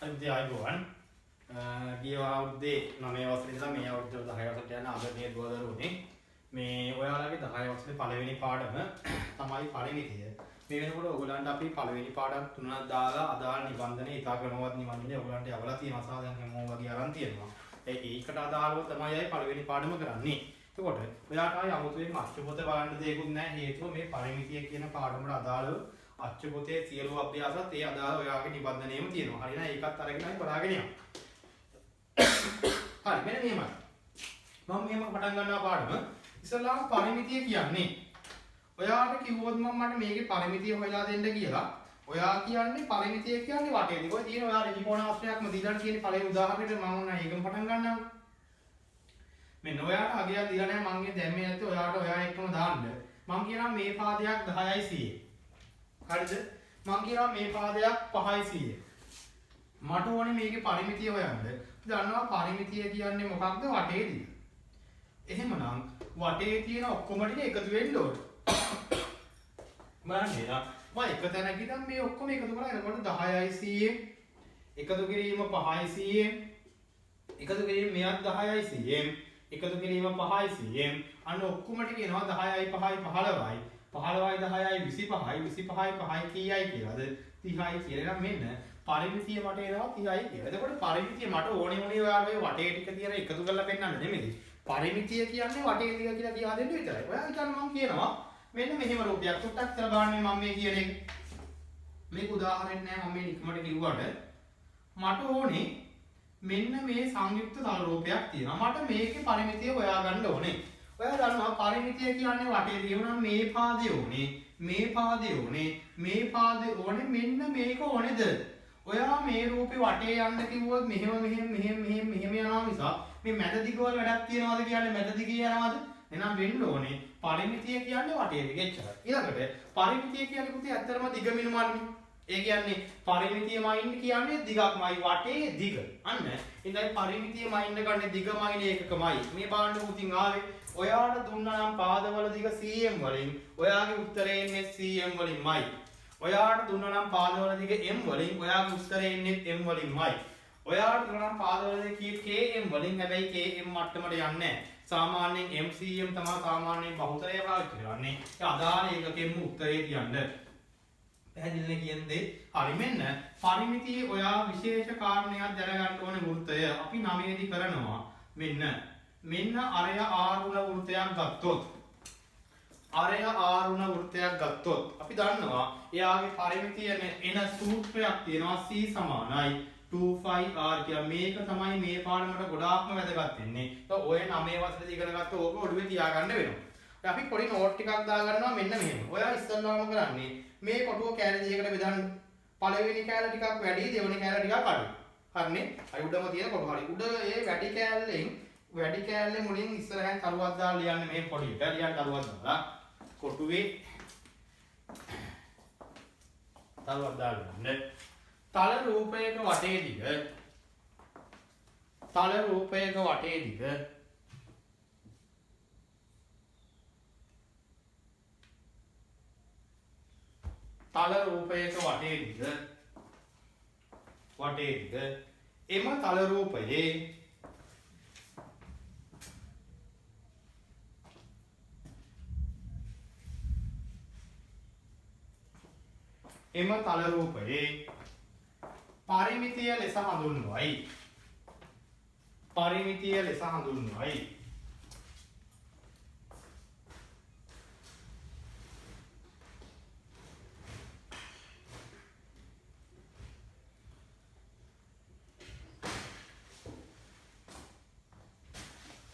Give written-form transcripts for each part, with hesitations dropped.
අයිති ආයුබෝවන් ගිය අවුරුද්දේ 9 වසරේ ඉඳලා මේ අවුරුද්දේ 10 වසරට යන අද මේ දුවදරුවනේ මේ ඔයාලගේ 10 වසරේ පළවෙනි පාඩම තමයි පරිමිතිය. මේ වෙනකොට ඔයගොල්ලන්ට අපි පළවෙනි පාඩම් තුනක් දාලා අදාළ නිබන්ධනේ ඉතා ක්‍රමවත් නිබන්ධනේ ඔයගොල්ලන්ට යවලා තියෙනවා සහ දැන් හැමෝම වගේ අරන් තියෙනවා. ඒකට අදාළව තමයි අය පළවෙනි පාඩම කරන්නේ. එතකොට ඔයාලට ආයි අමුතුවෙන් අච්චුපොත බලන්න දෙයක්වත් නැහැ. හේතුව මේ පරිමිතිය කියන පාඩමට අදාළව අච්චුපොතේ සියලු අභ්‍යාසත් ඒ අදාළ ඔයාගේ නිබන්ධනේම තියෙනවා. හරිද? ඒකත් අරගෙන අපි බලාගෙන යමු. හරි මෙන්න මෙහෙමයි. මම මෙහෙම පටන් ගන්නවා පාඩම. ඉස්සෙල්ලාම පරිමිතිය කියන්නේ ඔයාට කිව්වොත් මම මට මේකේ පරිමිතිය හොයලා දෙන්න කියලා. ඔයා කියන්නේ පරිමිතිය කියන්නේ වටේදී. කොයි තියෙන ඔයාලා ත්‍රිකෝණාශ්‍රයක්ම දීලා තියෙන පළවෙනි උදාහරණයට මම ඕන ඒකම පටන් ගන්නවා. මෙන්න ඔයාට අගයක් දීලා නැහැ මම දැන් මේ නැත්තේ ඔයාට ඔයා එක්කම දාන්න. මම කියනවා මේ පාදයක් 10යි 100. හරිද? මම කියනවා මේ පාදයක් 5යි 100. මට ඕනේ මේකේ පරිමිතිය හොයන්න. දන්නවා පරිමිතිය කියන්නේ මොකක්ද? වටේදී. එහෙමනම් වටේ තියෙන ඔක්කොම ටික එකතු වෙන්න ඕනේ. බලන්න මම එක තැනක ඉඳන් මේ ඔක්කොම එකතු කරලා එනකොට 10යි 100 එකතු කිරීම 5යි 100 එකතු කිරීම මෙයක් 10යි 100 එකතු කිරීම 5යි 100 අන්න ඔක්කොම ටික එනවා 10යි 5යි 15යි 15යි 10යි 25යි 25යි 5යි කීයයි කියලාද 30යි කියලා. මෙන්න පරිමිතිය මට එනවා 30යි කියලා. එතකොට පරිමිතිය මට ඕනේ ඔයාලා වටේ ටික තියලා එකතු කරලා පෙන්නන්න නෙමෙයි. පරිමිතිය කියන්නේ වටේ ටික කියලා කියා දෙන්න විතරයි. ඔයා හිතන්න මම කියනවා මෙන්න මෙහෙම රූපයක් ටුට්ටක් කරලා බලන්න මම මේ කියන එක. මේක උදාහරණයක් නෑ මම මේ නිකමට කිව්වට මට ඕනේ මෙන්න මේ සංයුක්ත තල රූපයක් තියෙනවා. මට මේකේ පරිමිතිය හොයාගන්න ඕනේ. ඔයා දන්නවා පරිමිතිය කියන්නේ වටේ තියෙනවා මේ පාදේ ඕනේ, මේ පාදේ ඕනේ, මේ පාදේ ඕනේ මෙන්න මේක ඕනේද? ඔයා මේ රූපේ වටේ යන්න කිව්වොත් මෙහෙම යනවා නිසා මේ මැද දිග වල වැඩක් තියනවාද කියන්නේ මැද දිගේ යනවාද? එහෙනම් වෙන්න ඕනේ පරිමිතිය කියන්නේ වටේ දිග එච්චරයි. ඊළඟට පරිමිතිය කියන්නේ පුතේ ඇත්තටම දිග මිනුමන්නේ. ඒ කියන්නේ පරිමිතියමයින් කියන්නේ දිගක්මයි වටේ දිග. අන්න ඉතින් පරිමිතිය මයින් ගන්න දිගමයින් ඒකකමයි. මේ බාන්න පුතින් ආවේ ඔයාට දුන්නා නම් පාදවල දිග cm වලින් ඔයාගේ උත්තරේ එන්නේ cm වලින්මයි. ඔයාට දුන්නා නම් පාදවල දිග m වලින් ඔයාගේ උත්තරේ එන්නේ m වලින්මයි. ඔයාට දුන්නා නම් පාදවල දිග km වලින් හැබැයි km මට්ටමට යන්නේ නැහැ. සාමාන්‍යයෙන් mcm තමයි සාමාන්‍යයෙන් බහුතරය පාවිච්චි කරන්නේ. ඒ අදාළ ඒකකෙම උත්තරේ කියන්න. පැහැදිලිනේ කියන්නේ. හරි මෙන්න පරිමිතියේ ඔයා විශේෂ කාරණයක් දැනගන්න ඕනේ වෘත්තය. අපි 9 දී කරනවා. මෙන්න අරය ආරුණ වෘත්තයක් ගත්තොත් අරය ආරුණ වෘත්තයක් ගත්තොත් අපි දන්නවා එයාගේ පරිමිතිය එන සූත්‍රයක් තියෙනවා c සමානයි 2πr කියලා. මේක තමයි මේ පාඩමට ගොඩාක්ම වැදගත් වෙන්නේ. ඒක ඔය 9 වසරේදී ඉගෙන ගත්ත ඕක ඔළුවේ තියාගන්න වෙනවා. අපි පොඩි නෝට් ටිකක් දාගන්නවා මෙන්න මෙහෙම. ඔයා ඉස්සල්ලාම කරන්නේ මේ කොටුව කැලේ දෙකකට බෙදන්න. පළවෙනි කැලේ ටිකක් වැඩි, දෙවෙනි කැලේ ටිකක් අඩුයි. හරිනේ? අයි උඩම තියෙන කොටුව හරි. උඩ ඒ වැඩි කැලේ මුලින් ඉස්සරහින් කරුවක් දාලා ලියන්නේ මේ පොඩි එකට. ලියන්න කරුවක් දාලා කොටුවේ කරුවක් දාලා තල රූපයක වටේ දිග තල රූපයක වටේ දිග තල රූපයක වටේ දිග එම තල රූපයේ පරිමිතිය ලෙස හඳුන්වයි. පරිමිතිය ලෙස හඳුන්වයි.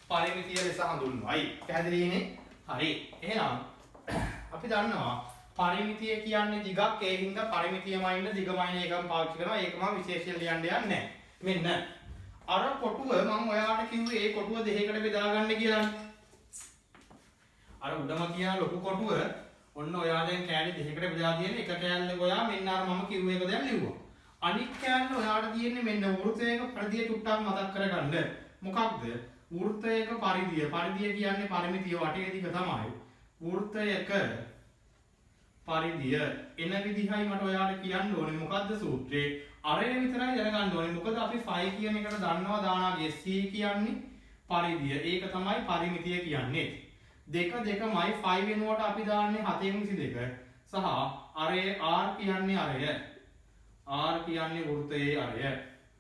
පරිමිතිය ලෙස හඳුන්වයි. පැහැදිලිනේ? හරි. එහෙනම් අපි දන්නවා පරිමිතිය කියන්නේ දිගක්. ඒ හින්දා පරිමිතියමයින් දිගමයින් එකම පාවිච්චි කරනවා. ඒකම විශේෂයෙන් ලියන්න යන්නේ නැහැ. මෙන්න අර කොටුව මම ඔයාලට කිව්වේ ඒ කොටුව දෙකකට බෙදා ගන්න කියලා. අර උඩම කියන ලොකු කොටුව ඔන්න ඔයා දැන් කෑලි දෙකකට බෙදලා තියෙන එක කෑල්ලක ඔයා මෙන්න අර මම කිව්ව එක දැන් ලිව්වා. අනිත් කෑල්ල ඔයාට තියෙන්නේ මෙන්න වෘත්තයක පරිධිය චුට්ටක් මතක් කරගන්න. මොකක්ද? වෘත්තයක පරිධිය. පරිධිය කියන්නේ පරිමිතිය වටේ දිග තමයි. වෘත්තයක පරිධිය එන විදිහයි මට ඔයාලට කියන්න ඕනේ මොකද්ද සූත්‍රේ අරය විතරයි දැනගන්න ඕනේ. මොකද අපි 5 කියන එකට දන්නවා දානාගේ c කියන්නේ පරිධිය. ඒක තමයි පරිමිතිය කියන්නේ. 2 2මයි 5 වෙනුවට අපි දාන්නේ 7/22 සහ අරය r කියන්නේ අරය. r කියන්නේ වෘත්තයේ අරය.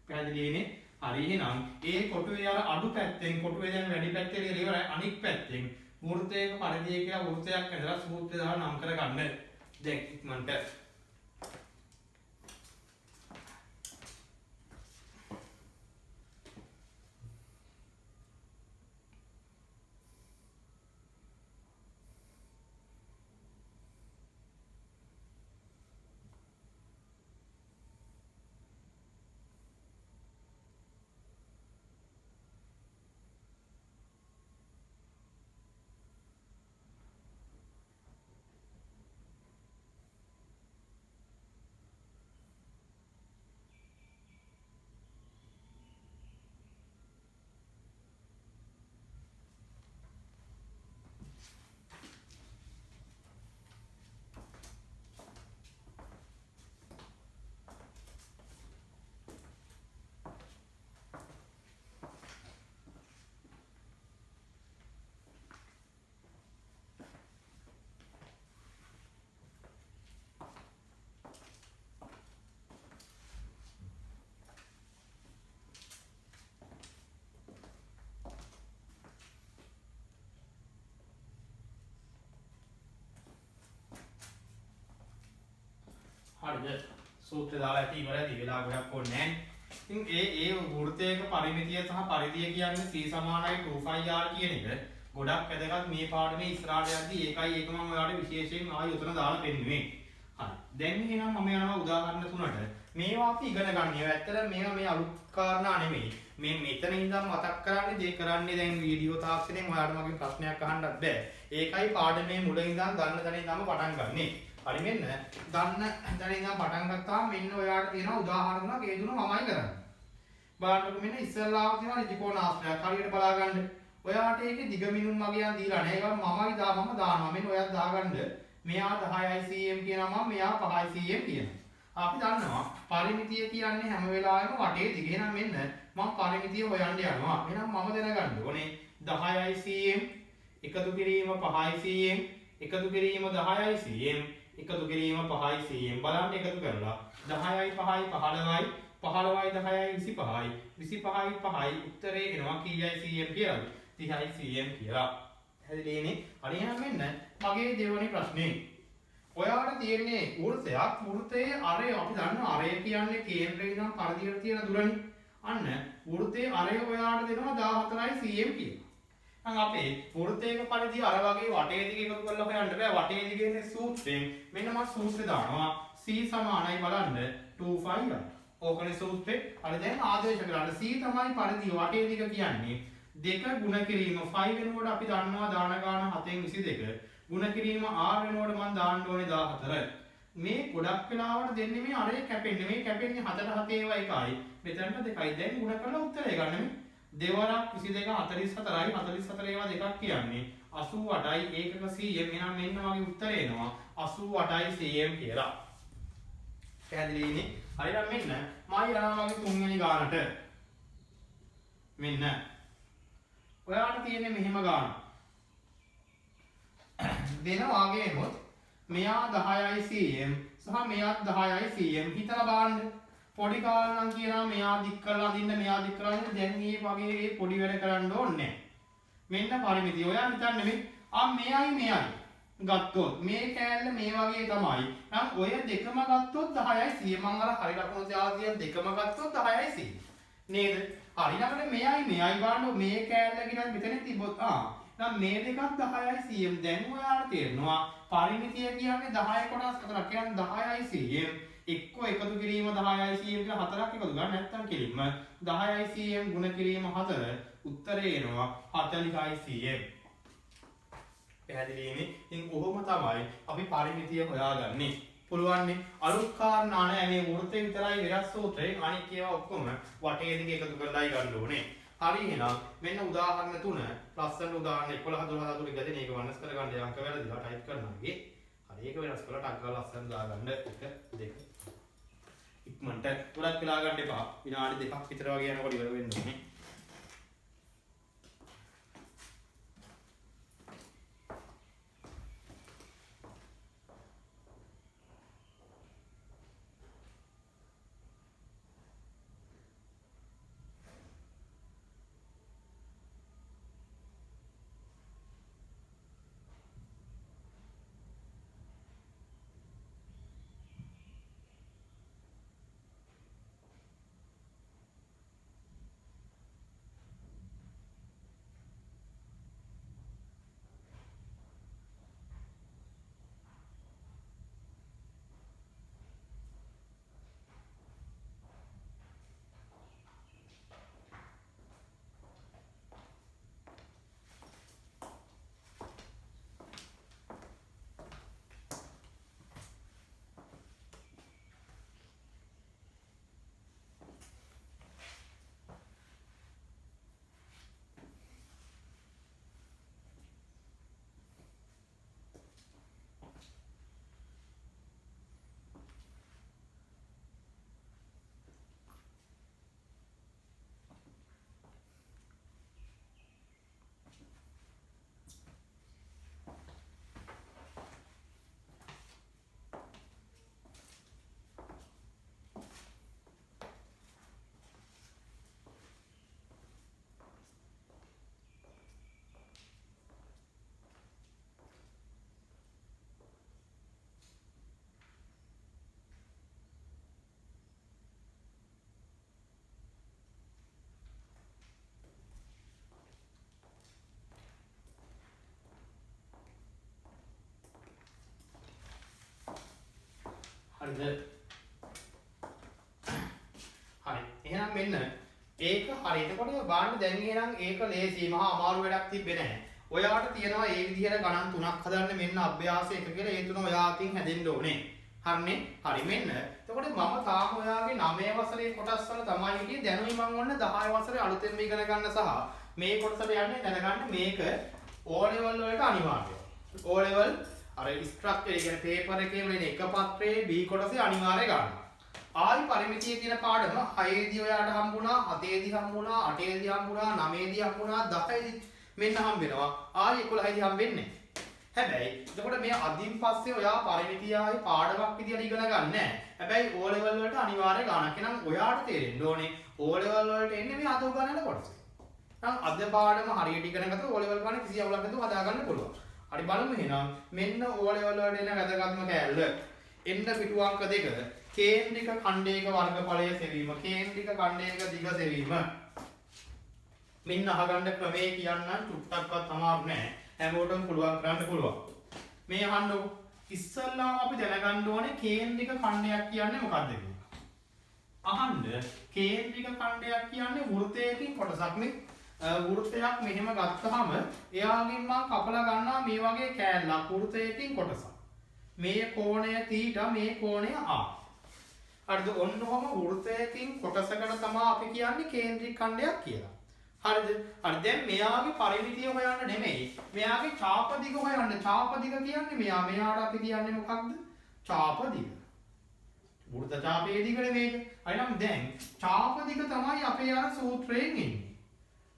පැහැදිලිනේ? හරි එහෙනම් ඒ කොටුවේ අර අඩු පැත්තෙන් කොටුවේ දැන් වැඩි පැත්තේ ඉවරයි අනික් පැත්තෙන් වෘත්තයක පරිධිය කියලා වෘත්තයක් ඇඳලා සූත්‍රය දාලා නම් කරගන්න. දැන් ඉක්මනට හරිද? සූත්‍රය දාලා ඇති ඉවරයි. වෙලා ගොඩක් ඕනේ නැහැ. ඉතින් ඒ වෘත්තයක පරිමිතිය සහ පරිධිය කියන්නේ c සමානයි 2πr කියන එක ගොඩක් වැදගත් මේ පාඩමේ ඉස්සරහට යද්දි ඒකයි ඒක මම ඔයාලට විශේෂයෙන් ආයෙ උතන දාලා පෙන්නුවේ. හරි. දැන් එහෙනම් මම යනවා උදාහරණ 3ට. මේවා අපි ඉගෙන ගන්න. ඒවා ඇත්තට මේවා මේ අලුත් කාරණා නෙමෙයි. මේ මෙතන ඉඳන් මතක් කරන්නේ දෙය කරන්නේ දැන් වීඩියෝ තාක්ෂණයෙන් ඔයාලට මගෙන් ප්‍රශ්නයක් අහන්නත් බෑ. ඒකයි පාඩමේ මුල ඉඳන් දන්න තැන ඉඳන්ම පටන් ගන්නෙ. හරි මෙන්න දන්න තැන ඉඳන් පටන් ගත්තාම මෙන්න ඔයාලට තියෙනවා උදාහරණ තුනක් ඒ තුන මමයි කරන්නේ. බලන්නකො මෙන්න ඉස්සල්ලාම තියෙනවා ත්‍රිකෝණාශ්‍රයක්. හරියට බලා ගන්න. ඔයාට ඒකේ දිග මිනුම් වගේක් දීලා නැහැ. ඒක මම දානවා. මෙන්න ඔයාත් දාගන්න. මෙයා 10යි cm කියනවා මම මෙයා 5යි cm කියනවා. අපි දන්නවා පරිමිතිය කියන්නේ හැම වෙලාවෙම වටේ දිග. එහෙනම් මෙන්න මම පරිමිතිය හොයන්න යනවා. එහෙනම් මම දැනගන්න ඕනේ 10යි cm එකතු කිරීම 5යි cm එකතු කිරීම 10යි cm එකතු කිරීම 5යි cm බලන්න එකතු කරලා 10යි 5යි 15යි 15යි 10යි 25යි 25යි 5යි උත්තරේ එනවා කීයයි cm කියලාද 30යි cm කියලා. හැදෙන්නේ හරි එහෙනම් මෙන්න මගේ දෙවෙනි ප්‍රශ්නේ. ඔයාලට තියෙන්නේ වෘත්තයේ අරය අපි දන්නවා අරය කියන්නේ කේන්ද්‍රයේ ඉඳන් පරිධියට තියෙන දුරනේ. අන්න වෘත්තයේ අරය ඔයාලට දෙනවා 14යි cm කියලා. දැන් අපේ වෘත්තයක පරිධිය අර වගේ වටේ දිග එකතු කරලා හොයන්න බෑ. වටේ දිගේනේ සූත්‍රයෙන් මෙන්න මම සූත්‍රය දානවා. c සමානයි බලන්න 2πr. ඕකනේ සූත්‍රේ. හරි දැන් ආදේශ කරලා c තමයි පරිධිය වටේ දිග කියන්නේ. 2 ගුණ කිරීම 5 වෙනකොට අපි දන්නවා දාන ගාන 7න් 22. ගුණ කිරීම r වෙනකොට මම දාන්න ඕනේ 14. මේ ගොඩක් වෙලාවට දෙන්නේ මේ අරේ කැපෙන්නේ. මේ කැපෙන්නේ 7ට 7 ඒවා එකයි. මෙතනට 2යි. දැන් ගුණ කරලා උත්තරය ගන්න මේ. දෙවරක් 22 44යි 44 ඒවා දෙකක් කියන්නේ 88යි ඒකක cm. එහෙනම් මෙන්න වගේ උත්තරය එනවා 88යි cm කියලා. පැහැදිලිනේ? හරියට මෙන්න මම යනවා වගේ තුන්වෙනි ගානට. මෙන්න ඔයාලට තියෙන්නේ මෙහෙම ගාන. දෙන වාගේනොත් මෙයා 10යි cm සහ මෙයාත් 10යි cm හිතලා බලන්න. පොඩි කාලේ නම් කියනවා මෙයා දික් කරලා අඳින්න මෙයා දික් කරලා අඳින්න. දැන් මේ වගේ මේ පොඩි වැඩ කරන්න ඕනේ නැහැ. මෙන්න පරිමිතිය. ඔයා හිතන්නේ මේ මෙයයි ගත්තොත් මේ කෑල්ල මේ වගේ තමයි. නම් ඔය දෙකම ගත්තොත් 10යි cm. මම අර හරි ලකුණු තියාලා තියෙන දෙකම ගත්තොත් 10යි cm. නේද? හරි ළඟට මෙයයි බලන්න මේ කෑල්ල කියන මෙතන තිබොත් නම් මේ දෙකත් 10යි cm. දැන් ඔයාලට තේරෙනවා පරිමිතිය කියන්නේ 10 කොටස් 4ක් කියන්නේ 10යි cm. එක්ක එකතු කිරීම 10යි cm කියලා හතරක් එකතු ගන්න නැත්නම් කිලින්ම 10යි cm ගුණ කිරීම 4 උත්තරේ එනවා 40යි cm. පැහැදිලිනේ? ඉතින් කොහොම තමයි අපි පරිමිතිය හොයාගන්නේ. පුළුවන්නේ අලුත් කාරණා නෑ මේ වෘත්තේ විතරයි වෙනස් සූත්‍රේ. අනිත් ඒවා ඔක්කොම වටේ දිග එකතු කරලායි ගන්න ඕනේ. හරි එහෙනම් මෙන්න උදාහරණ 3 ලස්සන උදාහරණ 11 12 13 ගදී මේක වෙනස් කරගන්න අංක වැරදිලා ටයිප් කරනවා වගේ. හරි ඒක වෙනස් කරලා ටක් ගාලා ලස්සන දාගන්න 1 2 ඉක්මනට ගොඩක් වෙලා ගන්න එපා. විනාඩි 2ක් විතර වගේ යනකොට ඉවර වෙන්න ඕනේ. හරිද? හරි. එහෙනම් මෙන්න ඒක හරි. එතකොට බලන්න දැන් එහෙනම් ඒක ලේසි මහා අමාරු වැඩක් තිබ්බේ නැහැ. ඔයාට තියෙනවා මේ විදිහට ගණන් තුනක් හදන්න මෙන්න අභ්‍යාස එක කියලා ඒ තුන ඔයා අතින් හැදෙන්න ඕනේ. හරිනේ? හරි මෙන්න. එතකොට මම තාම ඔයාගේ 9 වසරේ කොටස් වල තමයි හිටියේ. දැනුයි මම ඔන්න 10 වසරේ අලුතෙන්ම ඉගෙන ගන්න සහ මේ කොටසට යන්නේ දැනගන්න මේක O level වලට අනිවාර්යයි. O level අර ස්ට්‍රක්චර් කියන්නේ පේපර් එකේ වෙන එක පත්‍රයේ B කොටසේ අනිවාර්ය ගන්න. ආයි පරිමිතිය කියන පාඩම 6 දී ඔයාට හම්බුණා, 7 දී හම්බුණා, 8 දී හම්බුණා, 9 දී හම්බුණා, 10 දී මෙන්න හම්බ වෙනවා. ආයි 11 දී හම්බෙන්නේ. හැබැයි එතකොට මේ අදින් පස්සේ ඔයා පරිමිතිය ආයි පාඩමක් විදියට ඉගෙන ගන්න නැහැ. හැබැයි O level වලට අනිවාර්ය ගන්නක්. එහෙනම් ඔයාට තේරෙන්න ඕනේ O level වලට එන්නේ මේ අද උගන්වන කොටස. නම් අද පාඩම හරියට ඉගෙන ගත්තොත් O level ගන්න කිසි අවුලක් නැතුව හදා ගන්න පුළුවන්. හරි බලමු එහෙනම් මෙන්න O level වලට එන වැදගත්ම කෑල්ල එන්න පිටු අංක 2 කේන්ද්‍රික ඛණ්ඩයක වර්ගඵලය සෙවීම කේන්ද්‍රික ඛණ්ඩයක දිග සෙවීම මෙන්න අහගන්න ක්‍රමයේ කියන්නම් චුට්ටක්වත් අමාරු නෑ හැමෝටම පුළුවන් කරන්න පුළුවන් මේ අහන්නකො ඉස්සල්ලාම අපි දැනගන්න ඕනේ කේන්ද්‍රික ඛණ්ඩයක් කියන්නේ මොකක්ද කියලා අහන්න කේන්ද්‍රික ඛණ්ඩයක් කියන්නේ වෘත්තයකින් කොටසක් නේ වෘත්තයක් මෙහෙම ගත්තාම එයාගෙන් මම කපලා ගන්නවා මේ වගේ කෑල්ලක් වෘත්තයකින් කොටසක්. මේ කෝණය θ මේ කෝණය r. හරිද? ඔන්නෝම වෘත්තයකින් කොටසකට තමයි අපි කියන්නේ කේන්ද්‍රික ඛණ්ඩයක් කියලා. හරිද? හරි දැන් මෙයාගේ පරිමිතිය හොයන්න නෙමෙයි. මෙයාගේ ඡාප දිග හොයන්න. ඡාප දිග කියන්නේ මෙයාට අපි කියන්නේ මොකක්ද? ඡාප දිග. වෘත්ත ඡාපයේ දිග නෙමෙයි. අයිනම් දැන් ඡාප දිග තමයි අපේ අර සූත්‍රයෙන් එන්නේ.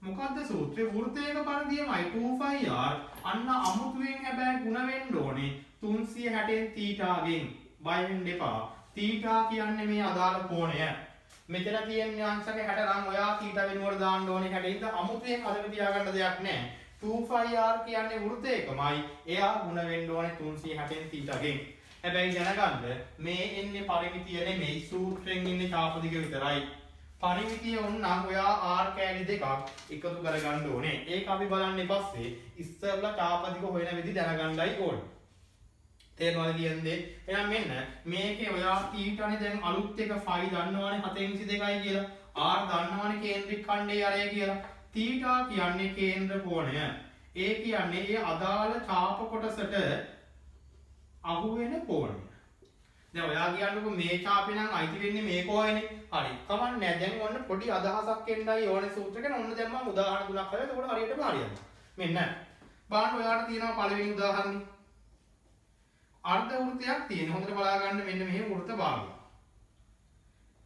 මොකද්ද සූත්‍රය වෘත්තයක පරිදියමයි 2πr අන්න අමුතුවෙන් හැබැයි ಗುಣ වෙන්න ඕනේ 360න් θගෙන් බය වෙන්න එපා θ කියන්නේ මේ අදාළ කෝණය මෙතන තියෙන අංශක 60 නම් ඔයා θ වෙනුවට දාන්න ඕනේ 60 ඉතින් අමුතුවෙන් අදට තියාගන්න දෙයක් නැහැ 2πr කියන්නේ වෘත්තයකමයි එයා ಗುಣ වෙන්න ඕනේ 360න් θගෙන් හැබැයි දැනගන්න මේ එන්නේ පරිමිතිය නෙමෙයි සූත්‍රයෙන් ඉන්නේ ඡාප දිග විතරයි පරිමිතිය වුණනම් ඔයා r කෑලි දෙකක් එකතු කරගන්න ඕනේ. ඒක අපි බලන්නේ පස්සේ ඉස්සෙල්ලා ඡාප දිග හොයන විදි දැනගන්නයි ඕනේ. තේරෙනවද කියන්නේ? එහෙනම් මෙන්න මේකේ ඔයා θ දැන් අලුත් එක φ දන්නවනේ 7/2යි කියලා. r දන්නවනේ කේන්ද්‍රික ඛණ්ඩයේ අරය කියලා. θ කියන්නේ කේන්ද්‍ර කෝණය. ඒ කියන්නේ ඒ අදාළ ඡාප කොටසට අහු වෙන කෝණය. දැන් ඔයා කියන්නකො මේ ඡාපේ නම් අයිති වෙන්නේ මේ කෝණයනේ. හරි. කමන්නේ නැහැ. දැන් ඔන්න පොඩි අදහසක් එන්නයි ඕනේ සූත්‍රෙකන ඔන්න දැන් මම උදාහරණ තුනක් හදලා ඒකට හරියටම හරියනවා. මෙන්න. බලන්න ඔයාට තියෙනවා පළවෙනි උදාහරණේ. අර්ධ වෘත්තයක් තියෙන. හොඳට බලා ගන්න මෙන්න මෙහෙම වෘත්ත භාගය.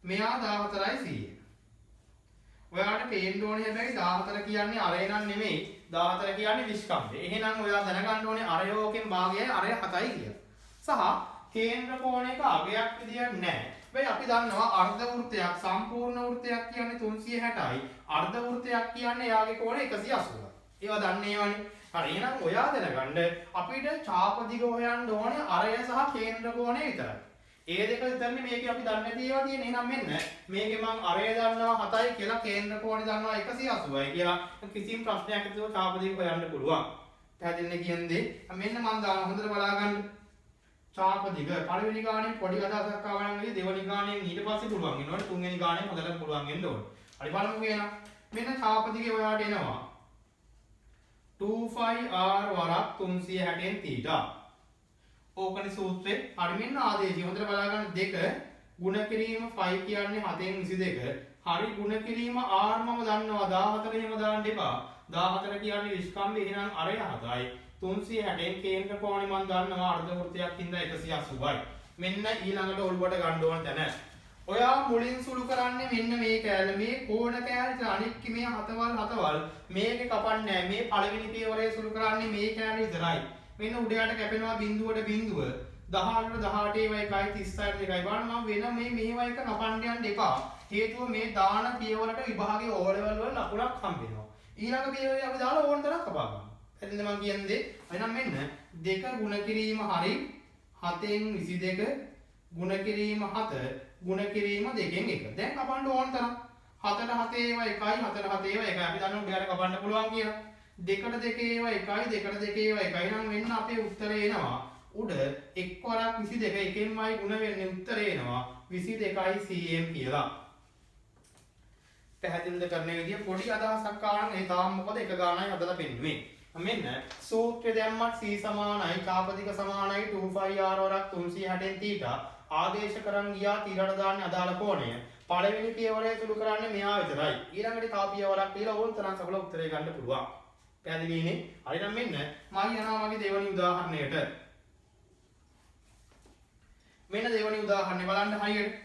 මෙයා 14යි 100. ඔයාලට පේන්න ඕනේ හැබැයි 14 කියන්නේ අරය නම් නෙමෙයි 14 කියන්නේ විස්කම්භය. එහෙනම් ඔයා දැනගන්න ඕනේ අරයෝකෙන් භාගයයි අරය 7යි කියලා. සහ කේන්ද්‍ර කෝණයක අගයක් විදියක් නැහැ. වෙයි අපි දන්නවා අර්ධ වෘත්තයක් සම්පූර්ණ වෘත්තයක් කියන්නේ 360යි. අර්ධ වෘත්තයක් කියන්නේ එයාගේ කෝණය 180යි. ඒවා දන්නේ ඒවනේ. හරි එහෙනම් ඔයා දැනගන්න අපිට ඡාප දිග හොයන්න ඕනේ අරය සහ කේන්ද්‍ර කෝණය විතරයි. ඒ දෙක විතරනේ මේකේ අපි දන්නේ නැති ඒවා තියෙන්නේ. එහෙනම් මෙන්න මේකේ මම අරය දන්නවා 7යි කියලා කේන්ද්‍ර කෝණය දන්නවා 180යි කියලා. කිසිම ප්‍රශ්නයක් නැතුව ඡාප දිග හොයන්න පුළුවන්. පැහැදිලිනේ කියන්නේ. මෙන්න මම දාන හොඳට බලා ගන්න. ඡාප දිග පළවෙනි ගානේ පොඩි අදහසක් ආවා නම් දෙවෙනි ගානේ ඊට පස්සේ පුළුවන් වෙනවනේ තුන්වෙනි ගානේ හොඳටම පුළුවන් වෙන්න ඕනේ. හරි බලමු කියනවා. මෙන්න ඡාප දිගේ ඔයාලට එනවා 2πr වරක් 360න් θ. ඕකනේ සූත්‍රේ. හරි මෙන්න ආදේශය හොඳට බලා ගන්න. 2 ගුණ කිරීම 5 කියන්නේ 7න් 22. හරි ගුණ කිරීම r මම දන්නවා 14 එහෙම දාන්න එපා. 14 කියන්නේ විස්කම්භය. එහෙනම් අරය 7යි. 360න් කේන්ද්‍ර කෝණය මම දන්නවා අර්ධ වෘත්තයක් හින්දා 180යි. මෙන්න ඊළඟට ඔළුවට ගන්න ඕන තැන. ඔයා මුලින් සුළු කරන්නේ මෙන්න මේ කෑල්ල. මේ කෝණ කෑල්ල අනිත් මේ හතවල් මේකේ කපන්නේ නැහැ. මේ පළවෙනි පියවරේ සුළු කරන්නේ මේ කෑල්ල විතරයි. මෙන්න උඩ යට කැපෙනවා බිඳුවට බිඳුව. 18ට 18 ඒවා 1යි 36ට 2යි. බලන්න මම වෙන මේවා එක කපන්න යන්න එපා. හේතුව මේ දාන පියවරට විභාගයේ O level වල ලකුණක් හම්බ වෙනවා. ඊළඟ පියවරේ අපි දාලා ඕන තරම් කපා ගන්නවා. එතෙන්ද මම කියන්නේ එහෙනම් මෙන්න 2 ගුණ කිරීම හරි 7න් 22 ගුණ කිරීම 7 ගුණ කිරීම 2න් 1. දැන් කපන්න ඕන තරම් 7ට 7 ඒවා 1යි 7ට 7 ඒවා 1යි. අපි දන්නවා උඩට කපන්න පුළුවන් කියලා. 2ට 2 ඒවා 1යි 2ට 2 ඒවා 1යි. නම් මෙන්න අපේ උත්තරේ එනවා උඩ 1 වරක් 22 එකෙන්මයි ගුණ වෙන්නේ. උත්තරේ එනවා 22යි cm කියලා. පැහැදිලිද කරන විදිය පොඩි අදහසක් ආවනම් ඒ තාම මොකද එක ගානයි හදලා පෙන්නුවේ. මෙන්න සූත්‍රය දැම්මත් c සමානයි ඡාප දිග සමානයි 2πr වරක් 360න් θ. ආදේශ කරන් ගියා තිරට දාන්නේ අදාළ කෝණය. පළවෙනි පියවරේ සුළු කරන්නේ මෙහා විතරයි. ඊළඟට තව පියවරක් දීලා ඕන තරම් සකල උත්තරේ ගන්න පුළුවන්. පැහැදිලිනේ? හරි නම් මෙන්න මම යනවා මගේ දෙවෙනි උදාහරණයට. මෙන්න දෙවෙනි උදාහරණය බලන්න හරියට.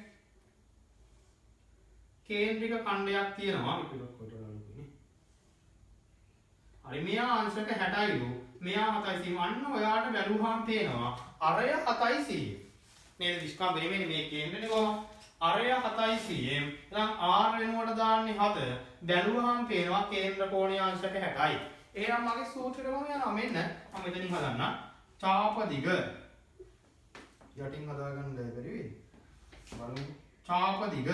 කේන්ද්‍රික ඛණ්ඩයක් තියෙනවා විකුලක් කොටලන්නේ. හරි මෙයා අංශක 60යිලු. මෙයා 7යි සීම. අන්න ඔයාට බැලුවාම පේනවා අරය 7යි සීම. නේද විස්කම්භය නෙමෙයි මේ කේන්ද්‍රනේ කොහොම? අරය 7යි cm. එහෙනම් r වෙනුවට දාන්නේ 7. බැලුවාම පේනවා කේන්ද්‍ර කෝණීය අංශක 60යි. එහෙනම් මගේ සූත්‍රෙට මම යනවා මෙන්න මම මෙතනින් හදන්න. ඡාප දිග යටින් හදාගන්න බැරි වෙයි. බලමු. ඡාප දිග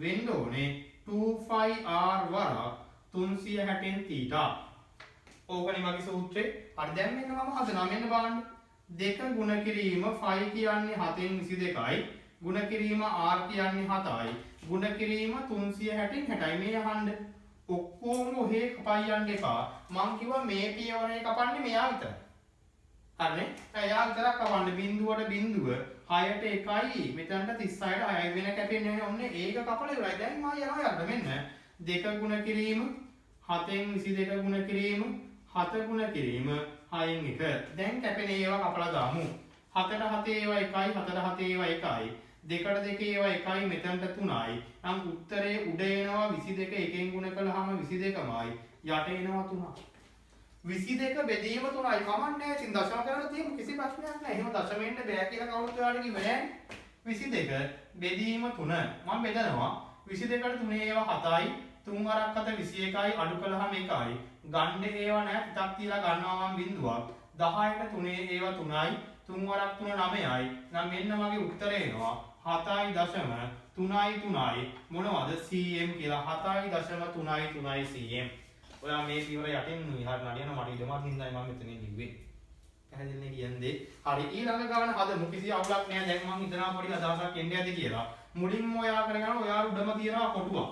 වෙන්න ඕනේ 2πr වරක් 360න් θ. ඕකනේ මගේ සූත්‍රේ. හරි දැන් මෙන්න මම හදනවා මෙන්න බලන්න. 2 ගුණ කිරීම 5 කියන්නේ 7න් 22යි. ගුණ කිරීම r කියන්නේ 7යි. ගුණ කිරීම 360න් 60යි. මේ අහන්න. ඔක්කොම ඔහේ කපයි යන්න එපා. මං කිව්වා මේ පියවරේ කපන්නේ මෙයා විතරයි. හරිනේ? එයා විතරක් කපන්න බිඳුවට බිඳුව 6ට 1යි මෙතනට 36ට 6යි වෙන කැපෙන්නේ නැහැ. ඔන්න ඒක කපලා ඉවරයි. දැන් මම යනවා යන්න මෙන්න 2 ගුණ කිරීම 7න් 22 ගුණ කිරීම 7 ගුණ කිරීම 6න් 1. දැන් කැපෙන ඒවා කපලා දාමු. 7ට 7 ඒවා 1යි 7ට 7 ඒවා 1යි. 2ට 2 ඒවා 1යි මෙතනට 3යි. නම් උත්තරේ උඩ එනවා 22 එකෙන් ගුණ කළාම 22මයි. යට එනවා 3. 22 බෙදීම 3යි. කමන්නේ ඉතින් දශම කරලා තියෙමු කිසි ප්‍රශ්නයක් නැහැ. එහෙම දශමෙන්න බෑ කියලා කවුරුත් ඔයාලට කිව්වේ නෑ. 22 බෙදීම 3. මම බෙදනවා 22ට 3 ඒවා 7යි. 3 වරක් 7 21යි අඩු කළාම 1යි. ගන්න ඒවා නෑ පිටක් තියලා ගන්නවා මම බිඳුවක්. 10ට 3 ඒවා 3යි. 3 වරක් 3 9යි. නම් මෙන්න මගේ උත්තරේ එනවා 7.3යි මොනවද cm කියලා 7.3යි cm. ඔයා මේ පියවර යටින් විහාර නඩියන මට ඉදමත් හින්දායි මම මෙතනින් කිව්වේ. පැහැදිලිනේ කියන්නේ. හරි ඊළඟ ගාන හදමු. කිසි අවුලක් නෑ. දැන් මම හිතනවා පොඩි අදහසක් එන්න ඇති කියලා. මුලින්ම ඔයා කරගෙන ඔයා උඩම තියනවා කොටුවක්.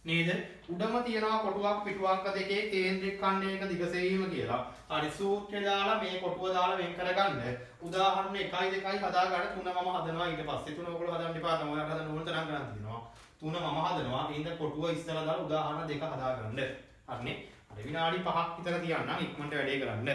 නේද? උඩම තියනවා කොටුවක් පිටුවක්ක දෙකේ කේන්ද්‍රික ඛණ්ඩයක දිගසෙවීම කියලා. හරි සූත්‍රය දාලා මේ කොටුව දාලා වෙන් කරගන්න. උදාහරණ 1 2යි හදාගන්න 3 මම හදනවා ඊට පස්සේ 3 ඔයගොල්ලෝ හදන්න එපා. තමයි ඔයාලට හදන්න ඕන තරම් ගන්න තියෙනවා. 3 මම හදනවා. ඊට කොටුව ඉස්සලා දාලා උදාහරණ 2 හදාගන්න. හරිනේ? හරි විනාඩි 5ක් විතර තියන්නම් ඉක්මනට වැඩේ කරන්න.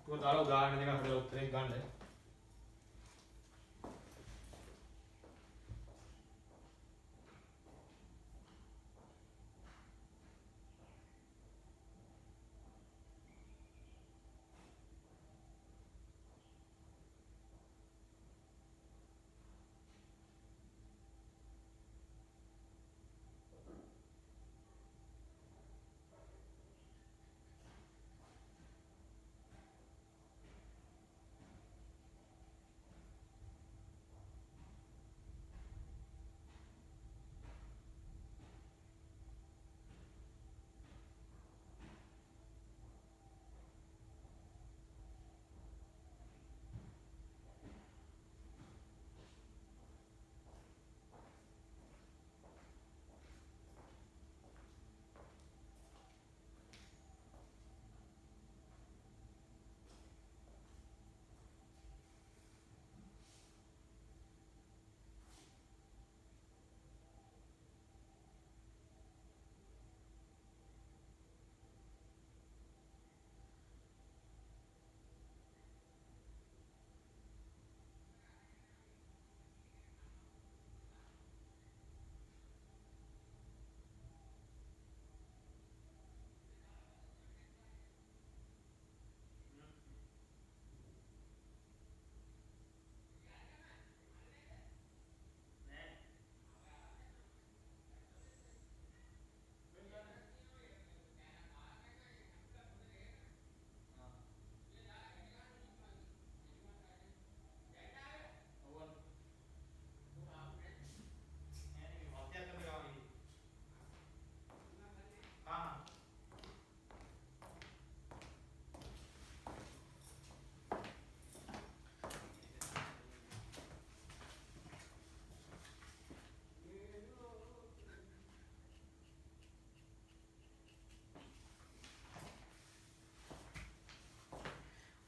ඒක දාලා උදාහරණ දෙකක් හදලා උත්තරේ ගන්න.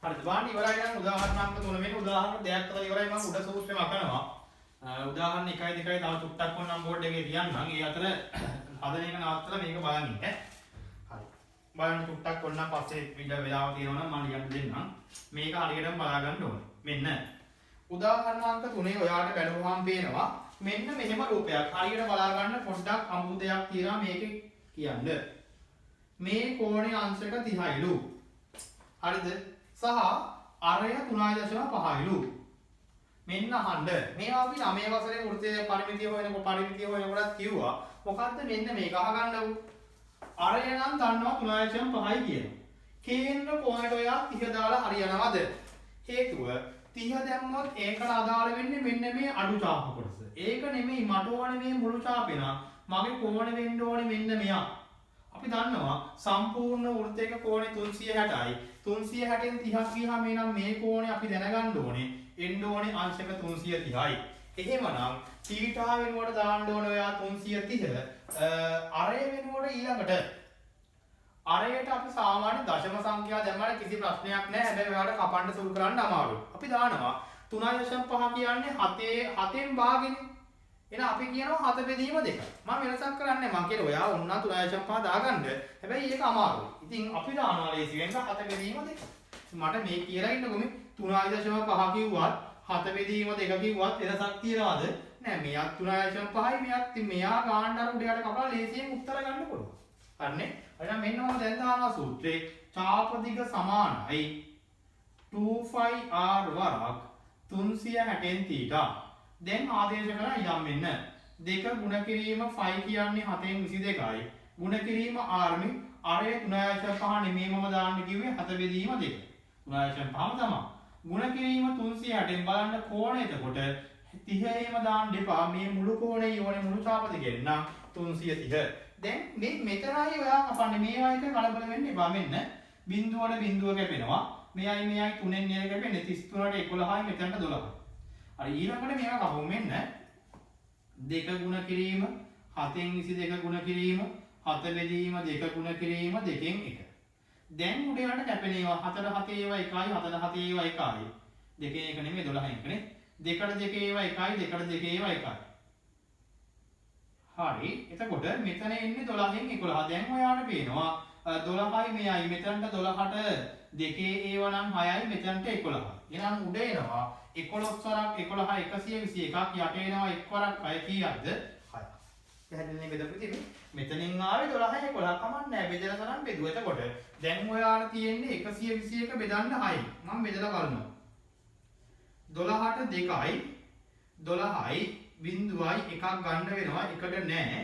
හරිද බලන්න ඉවරයි නම් උදාහරණාංක 3 වෙන උදාහරණ දෙකක් තමයි ඉවරයි මම උඩ සූත්‍රෙම අකනවා උදාහරණ 1 2 තව චුට්ටක් වොන්නම් බෝඩ් එකේ තියන්නම් ඒ අතර හදන එක නවත්තලා මේක බලන්න ඉන්න හරි බලන්න චුට්ටක් වොන්නම් පස්සේ විඩ වෙලාව තියෙනවා නම් මම ලියන්න දෙන්නම් මේක හරියටම බලා ගන්න ඕනේ මෙන්න උදාහරණාංක 3 ඔයාලට බැලුවාම පේනවා මෙන්න මෙහෙම රූපයක් හරියට බලා ගන්න පොඩ්ඩක් අමුතු දෙයක් තියනවා මේකේ කියන්න මේ කෝණයේ අංශක 30යිලු හරිද සහ අරය 3.5යිලු මෙන්න අහන්න මේවා අපි 9 වසරේ වෘත්තීය පරිමිතිය හොයනකොට කිව්වා මොකද්ද මෙන්න මේක අහගන්නව අරය නම් දන්නවා 3.5යි කියනවා කේන්ද්‍ර කෝණයට ඔයා 30 දාලා හරියනවද හේතුව 30 දැම්මොත් ඒකට අදාළ වෙන්නේ මෙන්න මේ අඩු ඡාප කොටස ඒක නෙමෙයි මට ඕනේ මේ මුළු ඡාපේ නා මගේ කෝණය වෙන්න ඕනේ මෙන්න මෙයා අපි දන්නවා සම්පූර්ණ වෘත්තයක කෝණය 360යි 360න් 30ක් ගියාම එනම් මේ කෝණය අපි දැනගන්න ඕනේ එන්න ඕනේ අංශක 330යි එහෙමනම් θ වෙනුවට දාන්න ඕනේ ඔයා 330 අරය වෙනුවට ඊළඟට අරයට අපි සාමාන්‍ය දශම සංඛ්‍යා දැම්මම කිසි ප්‍රශ්නයක් නැහැ හැබැයි ඔයාලට කපන්න සුළු කරන්න අමාරුයි අපි දානවා 3.5 කියන්නේ 7න් භාගෙනේ එහෙනම් අපි කියනවා 7 බෙදීම 2. මම වෙනසක් කරන්නේ මම කියන ඔයා ඔන්න 3.5 දාගන්න. හැබැයි ඒක අමාරුයි. ඉතින් අපි දානවා ලේසියෙන් 7 බෙදීම 2. මට මේ කියලා ඉන්නකො මේ 3.5 කිව්වත් 7 බෙදීම 2 කිව්වත් වෙනසක් තියනවද? නෑ මෙයක් 3.5යි මෙයක් මෙයා ගාන්න අර උඩයට කපලා ලේසියෙන් උත්තර ගන්න පුළුවන්. හරිනේ? එහෙනම් මෙන්න මම දැන් දානවා සූත්‍රේ ඡාප දිග සමානයි 2πr වරක් 360න් θ. දැන් ආදේශ කරලා යම් මෙන්න දෙක ගුණ කිරීම 5 කියන්නේ 7න් 22යි ගුණ කිරීම r මේ අරය 3.5 නෙමෙයි මම දාන්න කිව්වේ 7 බෙදීම 2 3.5ම තමයි ගුණ කිරීම 360න් බලන්න කෝණය එතකොට 30ෙම දාන්න එපා මේ මුළු කෝණය යෝනේ මුළු ඡාප දෙකෙන් නම් 330 දැන් මේ මෙතනයි ඔයා කපන්නේ මේවා එක කලබල වෙන්න එපා මෙන්න බිඳුවට බිඳුව කැපෙනවා මෙයයි 3ෙන් නේද කැපෙන්නේ 33ට 11යි මෙතනට 12යි හරි ඊළඟට මේවා කපමු මෙන්න 2 ගුණ කිරීම 7න් 22 ගුණ කිරීම 7 බෙදීම 2 ගුණ කිරීම 2න් 1 දැන් උඩ යන කැපෙන ඒවා 4 7 ඒවා 1යි 4 7 ඒවා 1යි 2න් 1 නෙමෙයි 12න් 1 නේ 2ට 2 ඒවා 1යි 2ට 2 ඒවා 1යි හරි එතකොට මෙතන එන්නේ 12න් 11 දැන් ඔයාලට පේනවා 12යි මෙයයි මෙතනට 12ට දෙකේ ඒව නම් 6යි මෙතනට 11යි. එහෙනම් උඩ එනවා 11 වරක් 11 121ක් යට එනවා 1 වරක් 6 කීයක්ද 6ක්. පැහැදිලිනේ බෙදපු ඉතින් මෙතනින් ආවේ 12 11 කමක් නැහැ බෙදලා තරම් බෙදුවා. එතකොට දැන් ඔයාලා තියෙන්නේ 121 බෙදන්න 6යි. මම බෙදලා බලනවා. 12ට 2යි 12යි බිඳුවයි එකක් ගන්න වෙනවා එකට නෑ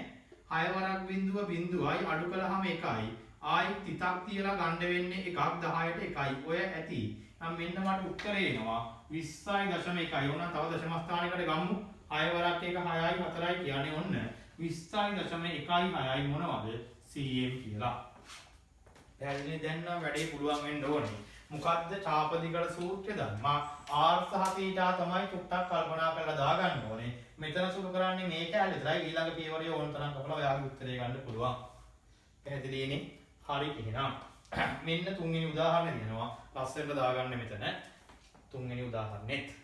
6 වරක් බිඳුව බිඳුවයි අඩු කළාම 1යි ආයි තිතක් තියලා ගන්න වෙන්නේ එකක් 10ට 1යි ඔය ඇති නම් මෙන්න මට උත්තරේ එනවා 20.1යි ඕන තව දශම ස්ථානයකට ගමු 6 වරක් 1 6යි 4යි කියන්නේ ඔන්න 20.1යි මොනවද cm කියලා පැහැදිලි දැන් නම් වැඩේ පුළුවන් වෙන්න ඕනේ මොකද්ද චාපදිගල සූත්‍රය ධර්මා r සහ θ තමයි චුට්ටක් කල්පනා කරලා දාගන්න ඕනේ මෙතන සුළු කරන්නේ මේක ඇල විතරයි ඊළඟ පියවරේ ඕන තරම් කපලා ඔයාගේ උත්තරේ ගන්න පුළුවන් පැහැදිලිනේ හරි එහෙනම් මෙන්න තුන්වෙනි උදාහරණය දෙනවා ලස්සනට දාගන්න මෙතන තුන්වෙනි උදාහරණෙත්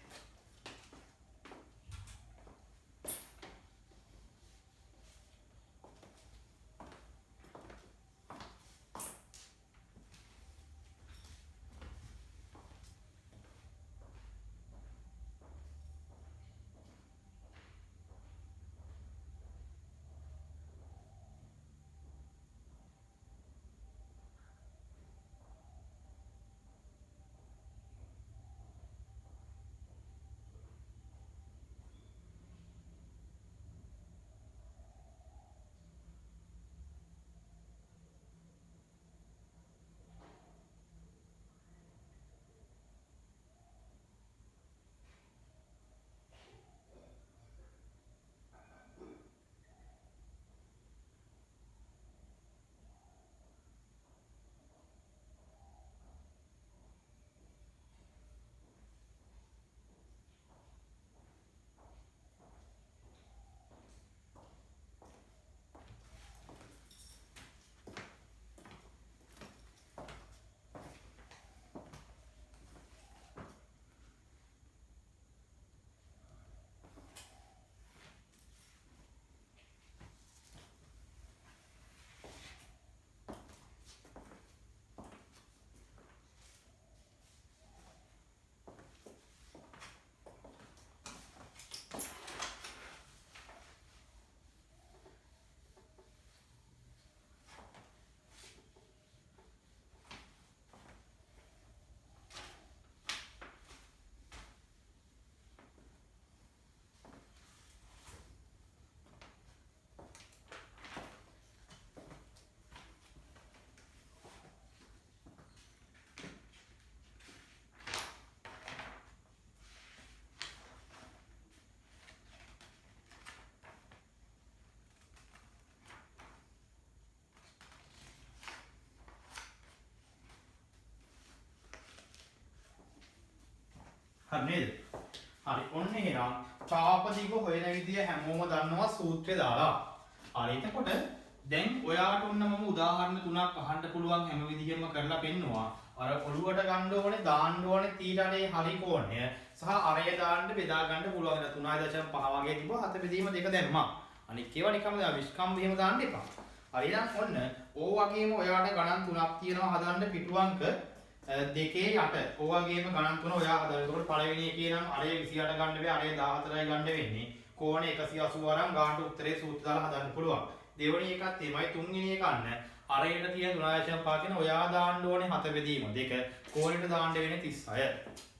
හරි නේද? හරි ඔන්න එහෙනම් චාපදිග හොයන විදිය හැමෝම දන්නවා සූත්‍රය දාලා. හරි එතකොට දැන් ඔයාලට ඔන්න මම උදාහරණ තුනක් අහන්න පුළුවන් හැම විදිහෙම කරලා පෙන්නවා. අර ඔළුවට ගන්න ඕනේ දාන්න ඕනේ තීරණේ හරි කෝණය සහ අරය දාන්න බෙදා ගන්න පුළුවන්. 3.5 වගේ තිබ්බා හත බෙදීම දෙක දැම්මා. අනිත් ඒවා නිකම්ම විස්කම් එහෙම දාන්න එපා. හරි එහෙනම් ඔන්න ඕ වගේම ඔයාලට ගණන් තුනක් තියෙනවා හදන්න පිටු අංක දෙකේ යට ඔයගේම ගණන් තුන ඔයා හදලා. ඒකට පළවෙනි එකේ නම් අරය 28 ගන්න බෑ අරය 14යි ගන්න වෙන්නේ. කෝණ 180 අරන් ගානට උත්තරේ සූත්‍ර දාලා හදන්න පුළුවන්. දෙවෙනි එකත් එමයයි තුන්වෙනි එක ගන්න. අරයට තියෙන 3.5 කියන ඔයා දාන්න ඕනේ 7 බෙදීම දෙක. කෝණයට දාන්න වෙන්නේ 36.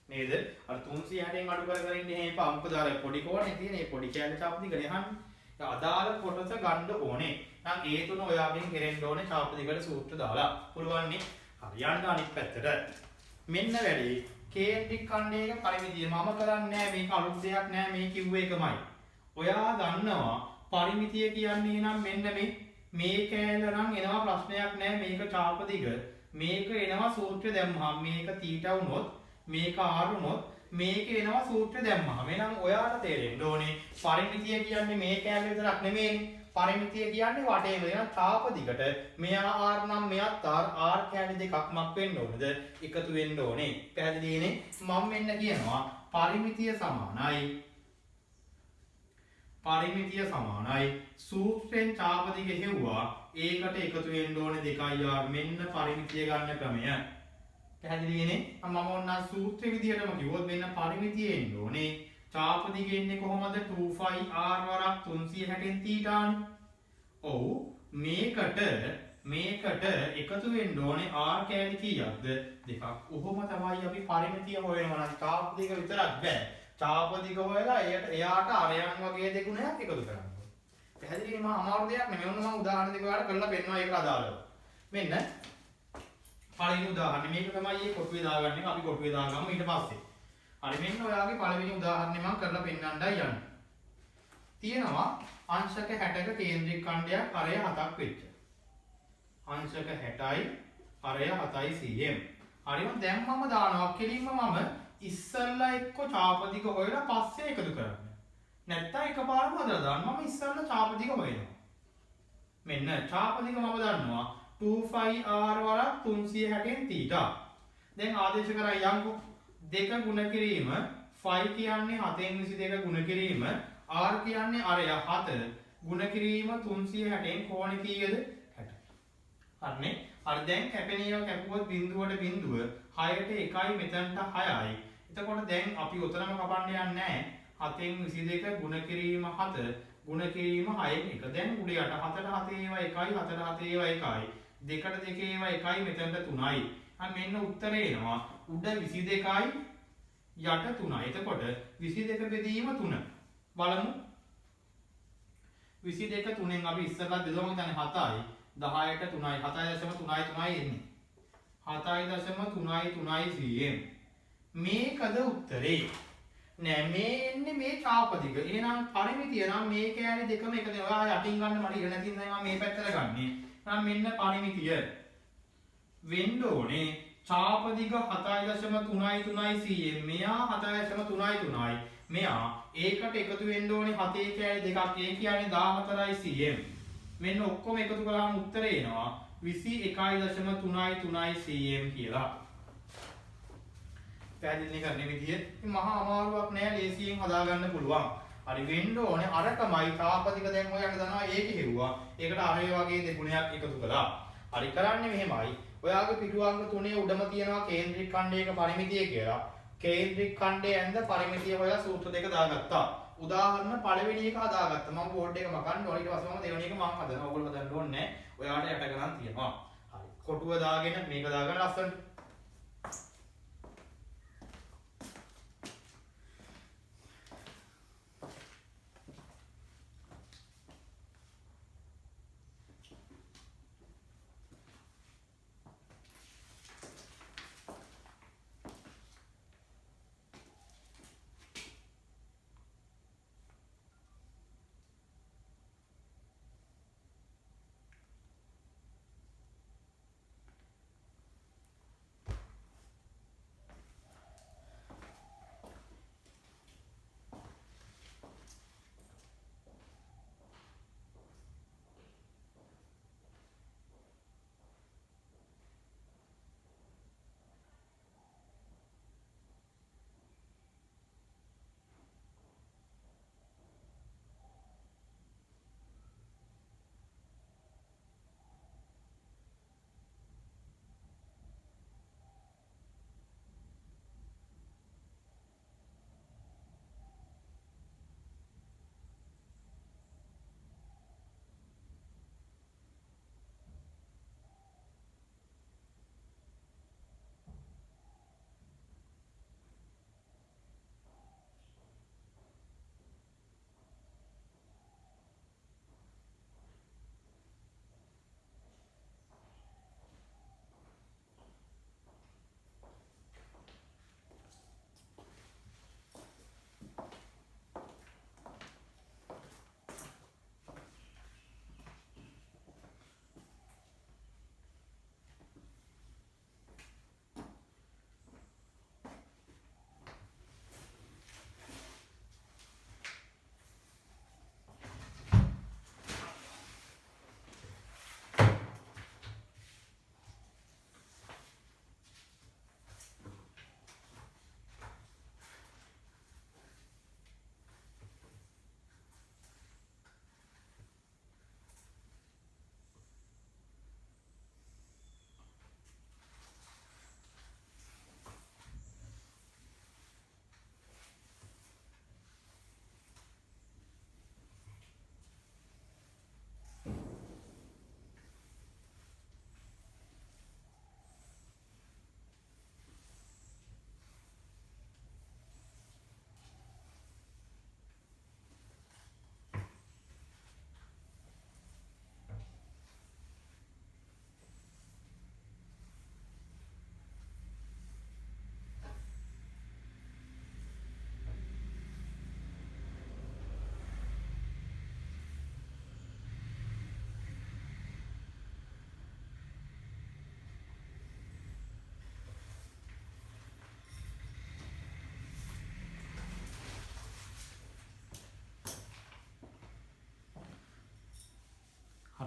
නේද? අර 360න් අඩු කර කර ඉන්නේ මේ පම්ප දාලා පොඩි කෝණේ තියෙන මේ පොඩි කැලේ චාපදිගනේ අහන්නේ. ඒ අදාළ කොටස ගන්න ඕනේ. නම් ඒ තුන ඔයාගෙන් කෙරෙන්න ඕනේ චාපදිගට සූත්‍ර දාලා. පුළුවන් නේ? යන්න අනිත් පැත්තට මෙන්න වැඩි කේන්ද්‍රික ඛණ්ඩයක පරිමිතිය මම කරන්නේ නැහැ මේක අලුත් දෙයක් නැහැ මේ කිව්ව එකමයි ඔයා දන්නවා පරිමිතිය කියන්නේ නම් මෙන්න මේ කෑල්ල නම් එනවා ප්‍රශ්නයක් නැහැ මේක චාපදිග මේක එනවා සූත්‍රය දැම්මහම මේක θ වුණොත් මේක r වුණොත් මේක එනවා සූත්‍රය දැම්මහම එහෙනම් ඔයාට තේරෙන්න ඕනේ පරිමිතිය කියන්නේ මේ කෑල්ල විතරක් නෙමෙයිනේ පරිමිතිය කියන්නේ වටේම දෙන තාපදිකට මෙයා r නම් මෙයත් r කැලේ දෙකක් මක් වෙන්න ඕනද එකතු වෙන්න ඕනේ පැහැදිලිනේ මම මෙන්න කියනවා පරිමිතිය සමානයි සූත්‍රෙන් තාපදික හෙව්වා ඒකට එකතු වෙන්න ඕනේ 2r මෙන්න පරිමිතිය ගන්න ක්‍රමය පැහැදිලිනේ? මම ඕන්න සූත්‍ර විදියටම කිව්වොත් මෙන්න පරිමිතිය එන්න ඕනේ. චාප දිග එන්නේ කොහොමද? 2πr වරක් 360න් θ නේ. ඔව් මේකට එකතු වෙන්න ඕනේ r කෑලි කීයක්ද? දෙකක්. ඔහොම තමයි අපි පරිමිතිය හොයනවා නම් චාප දිග විතරක් බෑ. චාප දිග හොයලා එයාට අරයන් වගේ දෙගුණයක් එකතු කරන්න ඕනේ. පැහැදිලිනේ? මම අමාරු දෙයක් නෙමෙයි. ඔන්න මම උදාහරණ දෙක ඔයාලට කරලා පෙන්නනවා ඒකට අදාළව. මෙන්න පළවෙනි උදාහරණය මේක තමයි මේ කොටුවේ දාගන්නේ. අපි කොටුවේ දාගමු ඊට පස්සේ. හරි මෙන්න ඔයාගේ පළවෙනි උදාහරණය මම කරලා පෙන්නන්නයි යන්නේ. තියෙනවා අංශක 60ක කේන්ද්‍රික ඛණ්ඩයක් අරය 7ක් වෙච්ච. අංශක 60යි අරය 7යි cm. හරිම දැන් මම දානවා කෙලින්ම මම ඉස්සල්ලා එක්ක චාප දිග හොයලා පස්සේ එකතු කරන්න. නැත්තම් එකපාරම හදලා දාන්න. මම ඉස්සල්ලා චාප දිග හොයනවා. මෙන්න චාප දිග මම දන්නවා 2πr වරක් 360න් θ. දැන් ආදේශ කරා යන්කෝ දෙක ගුණ කිරීම ෆයි කියන්නේ 7න් 22 ගුණ කිරීම r කියන්නේ අරය 7 ගුණ කිරීම 360න් කෝණේ කීයද 60. හරිනේ. අර දැන් කැපෙන ඒවා කැපුවොත් බිඳුවට බිඳුව 6ට 1යි මෙතනට 6යි. එතකොට දැන් අපි උතරම කපන්න යන්නේ නැහැ. 7න් 22 ගුණ කිරීම 7 ගුණ කිරීම 6න් 1. දැන් උඩ යට 7ට 7 ඒවා 1යි 7ට 7 ඒවා 1යි. 2ට 2 ඒවා 1යි මෙතනට 3යි. මෙන්න උත්තරේ එනවා උඩ 22යි යට 3යි. එතකොට 22 බෙදීම 3. බලමු. 22 3ෙන් අපි ඉස්සරලා බෙදුවම හිතන්නේ 7යි 10ට 3යි 7.3යි එන්නේ. 7.3යි cm. මේකද උත්තරේ. නෑ මේ එන්නේ මේ චාප දිග. එහෙනම් පරිමිතිය නම් මේ කෑලි දෙකම එක දෙනවා. ඔයා යටින් ගන්න මට ඉර නැතිනම් මම මේ පැත්තට ගන්නෙ. එහෙනම් මෙන්න පරිමිතිය වෙන්න ඕනේ චාප දිග 7.3යි cm. මෙයා 7.3යි. මෙයා ඒකට එකතු වෙන්න ඕනේ 7 කෑලි දෙකක්. ඒ කියන්නේ 14යි cm. මෙන්න ඔක්කොම එකතු කළාම උත්තරේ එනවා 21.3යි cm කියලා. පැහැදිලි කරන්නේ විදිය මහා අමාරුවක් නෑ ලේසියෙන් හදාගන්න පුළුවන්. හරි වෙන්න ඕනේ අරකමයි චාප දිග දැන් ඔයාලා දන්නවා ඒකේ හෙව්වා. ඒකට අරේ වගේ දෙගුණයක් එකතු කළා. හරි කරන්නේ මෙහෙමයි. ඔයාගේ පිටුවංග 3 උඩම තියෙනවා කේන්ද්‍රික ඛණ්ඩයක පරිමිතිය කියලා. කේන්ද්‍රික ඛණ්ඩයේ ඇඳ පරිමිතිය හොයලා සූත්‍ර දෙක දාගත්තා. උදාහරණ පළවෙනි එක හදාගත්තා. මම බෝඩ් එක මකන්න ඕනේ. ඊට පස්සේ මම දෙවෙනි එක මම හදනවා. ඕගොල්ලෝ හදන්න ඕනේ නෑ. ඔයාලට යට ගණන් තියෙනවා. හරි. කොටුව දාගෙන මේක දාගන්න ලස්සනට.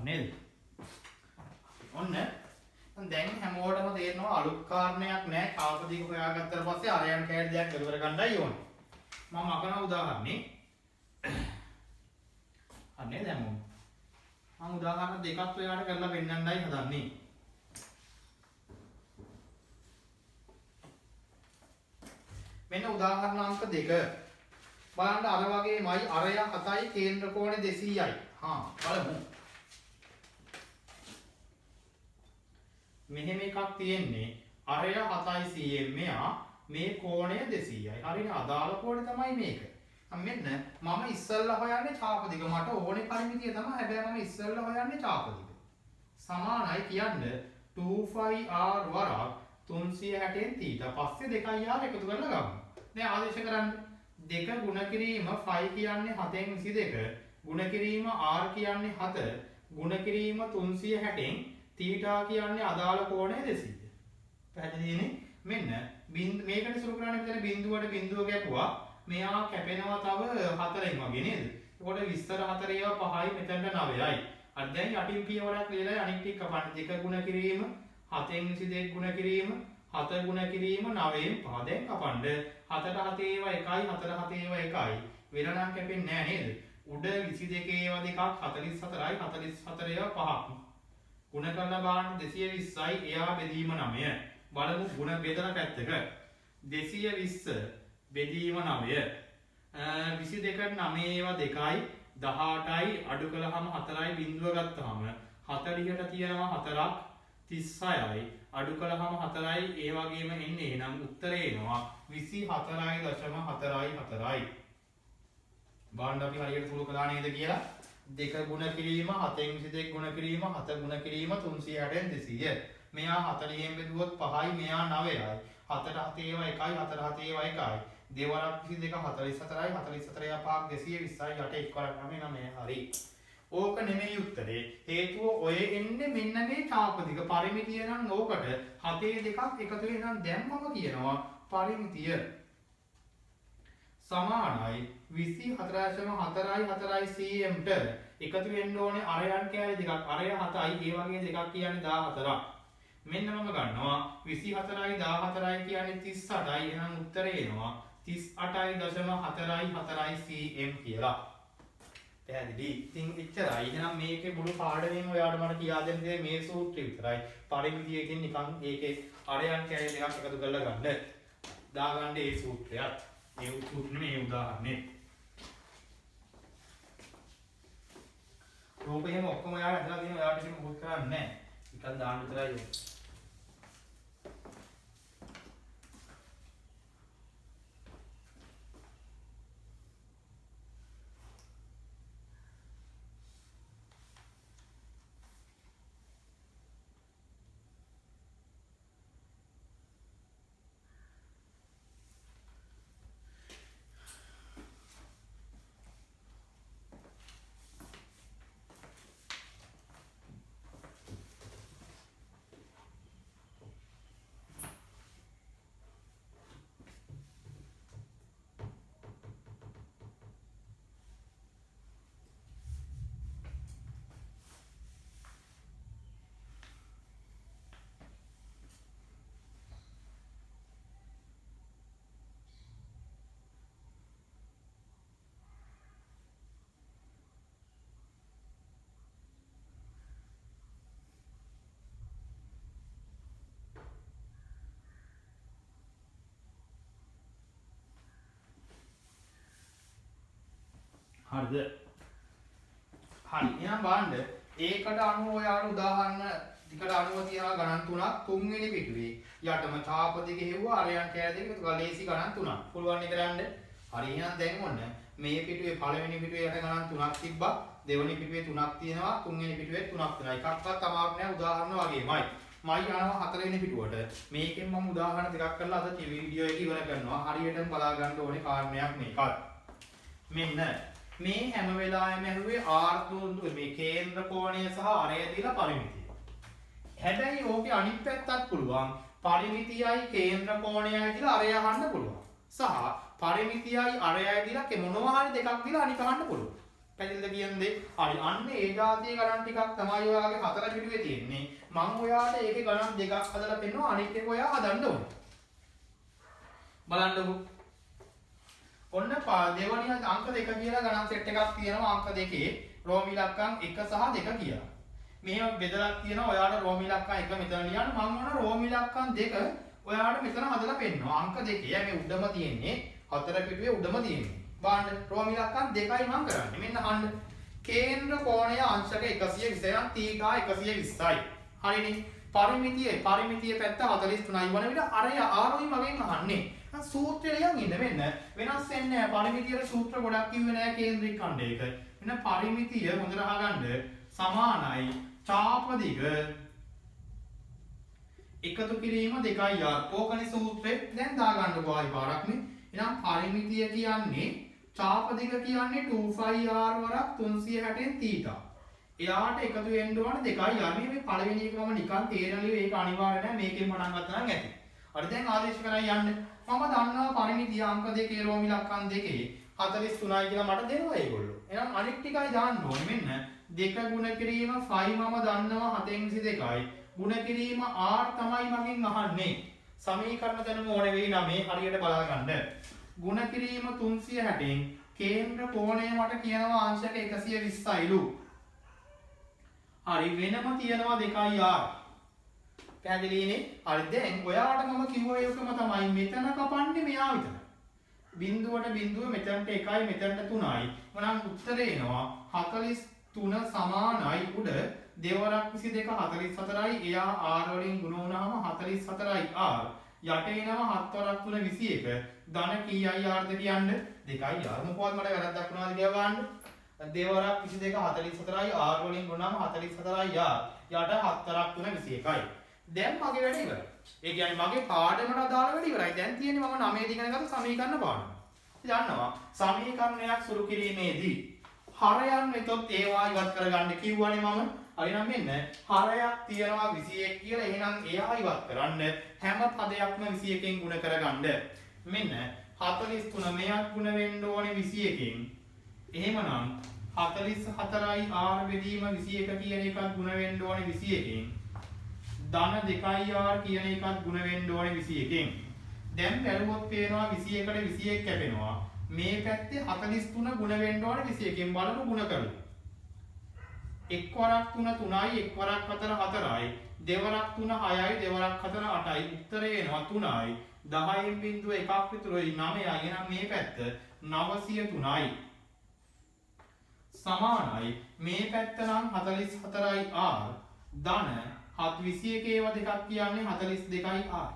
නේද? ඔන්න දැන් හැමෝටම තේරෙනවා අලුත් කාරණයක් නැහැ. ඡාපදික හොයාගත්තට පස්සේ අරයන් කැලේ දෙයක් එකතු කරගන්නයි ඕනේ. මම අකන උදාහරණේ අනේ දැන් මම උදාහරණ දෙකක් ඔයාලට කරලා පෙන්නන්නයි හදන්නේ. මෙන්න උදාහරණ අංක 2. බලන්න අර වගේමයි අරය 7යි කේන්ද්‍ර කෝණය 200යි. බලමු. මෙහෙම එකක් තියෙන්නේ අරය 7යි cm මෙයා මේ කෝණය 200යි. හරිනේ අදාළ කෝණය තමයි මේක. මෙන්න මම ඉස්සෙල්ලා හොයන්නේ ඡාපදික. මට ඕනේ පරිමිතිය තමයි. හැබැයි මම ඉස්සෙල්ලා හොයන්නේ ඡාපදික. සමානයි කියන්නේ 2πr වරක් 360න් θ. පස්සේ 2r එකතු කරලා ගමු. දැන් ආදේශ කරන්න 2 ගුණ කිරීම phi කියන්නේ 7න් 22 ගුණ කිරීම r කියන්නේ 7 ගුණ කිරීම 360න් θ කියන්නේ අදාළ කෝණය 200. පැහැදිලිනේ? මෙන්න මේකට සුළු කරන්නේ මෙතන බිඳුවට බිඳුව ගැපුවා. මෙයා කැපෙනවා තව 4න් වගේ නේද? එතකොට විස්තර 4 ඒවා 5යි මෙතනට 9යි. අර දැන් යටින් පියවරක් ලියලා අනිත් ටික කපන්න. 2 ගුණ කිරීම 7න් 22 ගුණ කිරීම 7 ගුණ කිරීම 9න් 5 දැන් කපන්න. 7ට 7 ඒවා 1යි 4ට 7 ඒවා 1යි. වෙන නම් කැපෙන්නේ නැහැ නේද? උඩ 22 ඒවා දෙකක් 44යි 44 ඒවා 5ක්. ගුණ කරලා බලන්න 220යි එයා බෙදීම 9. බලමු ගුණ බෙදන පැත්තක 220 බෙදීම 9 22ට 9 ඒවා 2යි 18යි අඩු කළාම 4යි බිඳුව ගත්තාම 40ට තියෙනවා 4ක් 36යි අඩු කළාම 4යි ඒ වගේම එන්නේ එහෙනම් උත්තරේ එනවා 24.44යි. බලන්න අපි හරියට සුළු කළා නේද කියලා. 2 ගුණ කිරීම 7න් 22 ගුණ කිරීම 7 ගුණ කිරීම 360න් 200. මෙයා 40න් බෙදුවොත් 5යි මෙයා 9යි. 7ට 7 ඒවා 1යි 4ට 7 ඒවා 1යි. දෙවරක් 22 44යි 44 යා 5ක් 220යි 8 1 කරක් 9 හරි. ඕක නෙමෙයි උත්තරේ. හේතුව ඔය එන්නේ මෙන්න මේ ඡාපදික පරිමිතිය නම් ඕකට 7 දෙකක් එකතු වෙනනම් දැන් මම කියනවා පරිමිතිය සමානයි 24.4 cm ට එකතු වෙන්න ඕනේ අරයන් කෑලි දෙකක්. අරය 7යි ඒ වගේ දෙකක් කියන්නේ 14ක්. මෙන්න මම ගන්නවා 24.14යි කියන්නේ 38යි. එහෙනම් උත්තරේ එනවා 38.44 cm කියලා. පැහැදිලි? ඉතින් එච්චරයි. එහෙනම් මේකේ මුළු පාඩමෙම ඔයාලට මට කියා දෙන්න දේ මේ සූත්‍රය විතරයි. පරිමිතිය ඉතින් නිකන් ඒකේ අරයන් කෑලි දෙකක් එකතු කරලා ගන්න. දාගන්න ඒ සූත්‍රයත්. ඒ සූත්‍රෙ මේ උදාහරණේ. රූපෙම ඔක්කොම ඔයාලා හදලා තියෙනවා. ඔයාලට ඉතින් මොකද කරන්නේ නැහැ. නිකන් දාන්න විතරයි ඕනේ. හරිද? හරි. එහෙනම් බලන්න ඒකට අනුව ඔයාලට උදාහරණ ටිකට අනුව තියනවා ගණන් තුනක්. තුන්වෙනි පිටුවේ යටම ඡාපදික හෙව්වා අරයන් කෑලි දෙක ඒක ලේසි ගණන් තුනක්. පුළුවන් නේ කරන්න. හරි. එහෙනම් දැන් ඔන්න මේ පිටුවේ පළවෙනි පිටුවේ යට ගණන් තුනක් තිබ්බා. දෙවෙනි පිටුවේ තුනක් තියෙනවා. තුන්වෙනි පිටුවේ තුනක් තියෙනවා. එකක්වත් අමාරු නෑ උදාහරණ වගේමයි. මයි යනවා හතරවෙනි පිටුවට. මේකෙන් මම උදාහරණ දෙකක් කරලා අද වීඩියෝ එක ඉවර කරනවා. හරියටම බලා ගන්න ඕනේ කාරණයක් මේකත්. මෙන්න මේ හැම වෙලාවෙම ඇහුවේ r මේ කේන්ද්‍ර කෝණය සහ අරය දීලා පරිමිතිය. හැබැයි ඕකේ අනිත් පැත්තත් පුළුවන්. පරිමිතියයි කේන්ද්‍ර කෝණයයි දීලා අරය අහන්න පුළුවන්. සහ පරිමිතියයි අරයයි දීලා මොනවා හරි දෙකක් දීලා අනික අහන්න පුළුවන්. පැහැදිලිද කියන්නේ? හරි. අන්න ඒ જાතියේ ගණන් ටිකක් තමයි ඔයාගේ හතර පිටුවේ තියෙන්නේ. මම ඔයාට ඒකේ ගණන් දෙකක් හදලා පෙන්නනවා. අනිත් එක ඔයා හදන්න ඕනේ. බලන්නකෝ. ඔන්න දෙවැනි අංක 2 කියලා ගණන් සෙට් එකක් තියෙනවා අංක 2 රෝම ඉලක්කම් 1 සහ 2 කියලා. මෙහෙම බෙදලා තියෙනවා. ඔයාට රෝම ඉලක්කම් 1 මෙතන ලියන්න. මම මොන රෝම ඉලක්කම් 2 ඔයාට මෙතන හදලා පෙන්නනවා. අංක 2. මේ උඩම තියෙන්නේ හතර පිටුවේ උඩම තියෙන්නේ. බලන්න රෝම ඉලක්කම් 2යි මම කරන්නේ. මෙන්න අහන්න. කේන්ද්‍ර කෝණය අංශක 120 නම් θ 120යි. හරිනේ. පරිමිතිය පැත්ත 43යි වන විට අරය ආරෝයි මගෙන් අහන්නේ. සූත්‍රය ලියන් ඉන්න මෙන්න. වෙනස් වෙන්නේ නැහැ. පරිමිතියේ සූත්‍ර ගොඩක් කිව්වේ නැහැ කේන්ද්‍රික ඛණ්ඩයක. මෙන්න පරිමිතිය හොඳට අහගන්න. සමානයි චාප දිග එකතු කිරීම 2යි r. ඕකනේ සූත්‍රේ. දැන් දාගන්නකෝ ආයි පාරක්නේ. එහෙනම් පරිමිතිය කියන්නේ චාප දිග කියන්නේ 2πr වරක් 360න් θ. එයාට එකතු වෙන්න ඕන 2යි r. මේ පළවෙනි එක මම නිකන් තේරෙන්නේ ඒක අනිවාර්ය නැහැ. මේකෙන් පටන් ගත්තා නම් ඇති. හරි දැන් ආදේශ කරයි යන්න. මම දන්නවා පරිමිතිය අංක 2 රෝම ඉලක්කම් 2 43යි කියලා මට දෙනවා ඒගොල්ලෝ. එහෙනම් අනිත් ටිකයි දාන්න ඕනේ. මෙන්න 2 ගුණ කිරීම 5 මම දන්නවා 7/22යි. ගුණ කිරීම r තමයි මගෙන් අහන්නේ. සමීකරණ දැනුම ඕනේ වෙයි නම් මේ හරියට බලා ගන්න. ගුණ කිරීම 360න් කේන්ද්‍ර කෝණය මට කියනවා අංශක 120යිලු. හරි වෙනම තියනවා 2යි r. පැහැදිලිනේ? හරි දැන් ඔයාට මම කිව්ව එකම තමයි මෙතන කපන්නේ මෙයා විතර. බිඳුවට බිඳුව මෙතනට 1යි මෙතනට 3යි. මොනම් උත්තරේ එනවා 43 සමානයි උඩ දෙවරක් 22 44යි. එයා r වලින් ගුණ වුණාම 44යි r. යට එනවා 7 වරක් 3 21. ධන කීයයි r ද කියන්න? 2යි r. මොකවත් මට වැරද්දක් වුණාද කියලා බලන්න. දෙවරක් 22 44යි r වලින් ගුණාම 44යි r. යට 7 වරක් 3 21යි. දැන් මගේ වැඩ ඉවරයි. ඒ කියන්නේ මගේ පාඩමට අදාළ වැඩ ඉවරයි. දැන් තියෙන්නේ මම 9 ඉගෙන ගත්ත සමීකරණ පාඩම. දන්නවා සමීකරණයක් සුරු කිරීමේදී හරයන් වෙතොත් ඒවා ඉවත් කරගන්න කිව්වනේ මම. හරි නම් මෙන්න හරයක් තියනවා 21 කියලා. එහෙනම් ඒවා ඉවත් කරන්න හැම පදයක්ම 21කින් ගුණ කරගන්න. මෙන්න 43 මෙයක් ගුණ වෙන්න ඕනේ 21කින්. එහෙමනම් 44යි r බෙදීම 21 කියන එකත් ගුණ වෙන්න ඕනේ 21කින්. ධන 2යි r කියන එකත් ගුණ වෙන්න ඕනේ 21කින්. දැන් බැලුවොත් පේනවා 21ට 21 කැපෙනවා. මේ පැත්තේ 43 ගුණ වෙන්න ඕනේ 21කින්. බලමු ගුණ කරමු. 1 වරක් 3 3යි 1 වරක් 4 4යි. දෙවරක් 3 6යි දෙවරක් 4 8යි. උත්තරේ එනවා 3යි. 10න් බිඳුව එකක් විතරයි 9යි. එහෙනම් මේ පැත්ත 903යි. සමානයි මේ පැත්ත නම් 44යි r. ධන 21 ඒවා දෙකක් කියන්නේ 42යි r.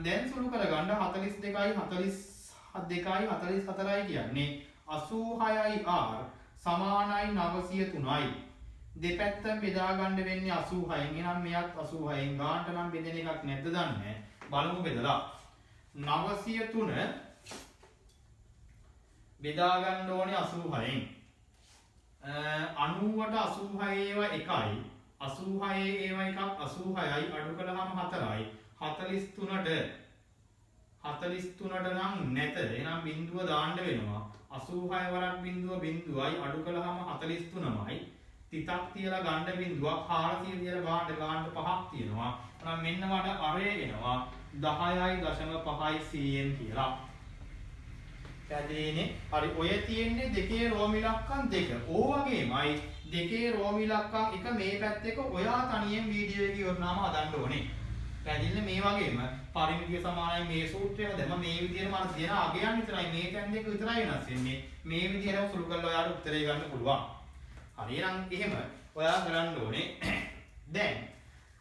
දැන් සුළු කරගන්න 42යි 42යි 44යි කියන්නේ 86යි r සමානයි 903යි. දෙපැත්තම බෙදා ගන්න වෙන්නේ 86න්. එහෙනම් මෙයත් 86න්. ගානට නම් බෙදෙන එකක් නැද්ද දන්නේ. බලමු බෙදලා. 903 බෙදා ගන්න ඕනේ 86න්. 90ට 86 ඒවා 1යි. 86 ඒවා එකක් 86යි අඩු කළාම 4යි. 43ට නම් නැත. එහෙනම් බිඳුව දාන්න වෙනවා. 86 වරක් බිඳුව බිඳුවයි අඩු කළාම 43මයි. තිතක් තියලා ගන්න බිඳුවක් 400 තියලා ගාන්න 5ක් තියෙනවා. එහෙනම් මෙන්න මට අරය එනවා 10.5යි cm කියලා. පැහැදිලිනේ? හරි ඔය තියෙන්නේ දෙකේ රෝම ඉලක්කම් 2. ඕ වගේමයි දෙකේ රෝම ඉලක්කම් එක මේ පැත්ත එක ඔයා තනියෙන් වීඩියෝ එකේ ඉවරනාම හදන්න ඕනේ. පැහැදිලිනේ? මේ වගේම පරිමිතිය සමානයි මේ සූත්‍රයම දැන් මේ විදිහට මම කියන අගයන් විතරයි මේ තැන් දෙක විතරයි වෙනස් වෙන්නේ. මේ විදිහට සුළු කරලා ඔයාලට උත්තරේ ගන්න පුළුවන්. හරි එහෙනම් එහෙම ඔයා කරන්න ඕනේ. දැන්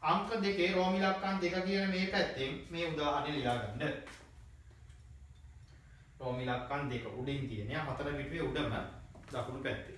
අංක 2 රෝම ඉලක්කම් 2 කියන මේ පැත්තෙන් මේ උදාහරණය ලියා ගන්න. රෝම ඉලක්කම් 2 උඩින් තියෙන හතර පිටුවේ උඩම දකුණු පැත්තේ.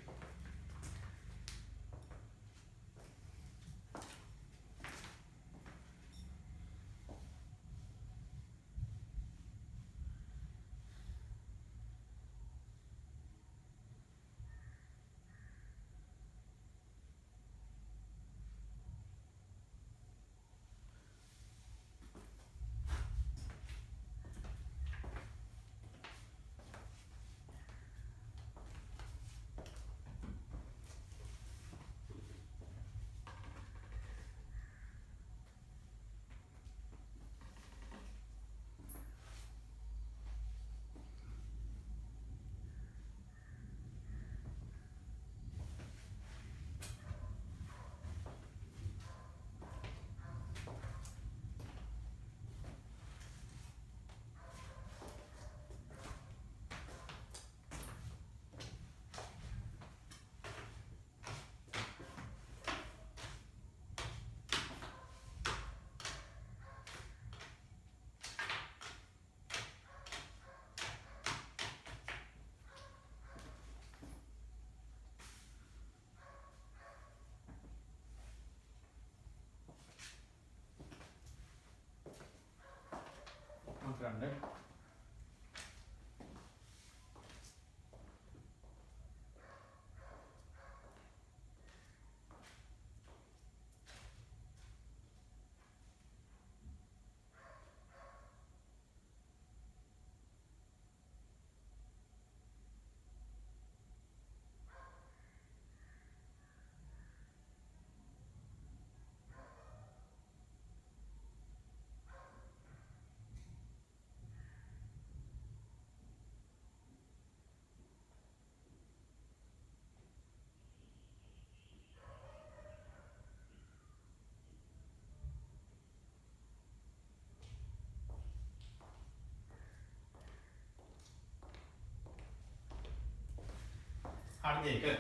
හරිද ඒක?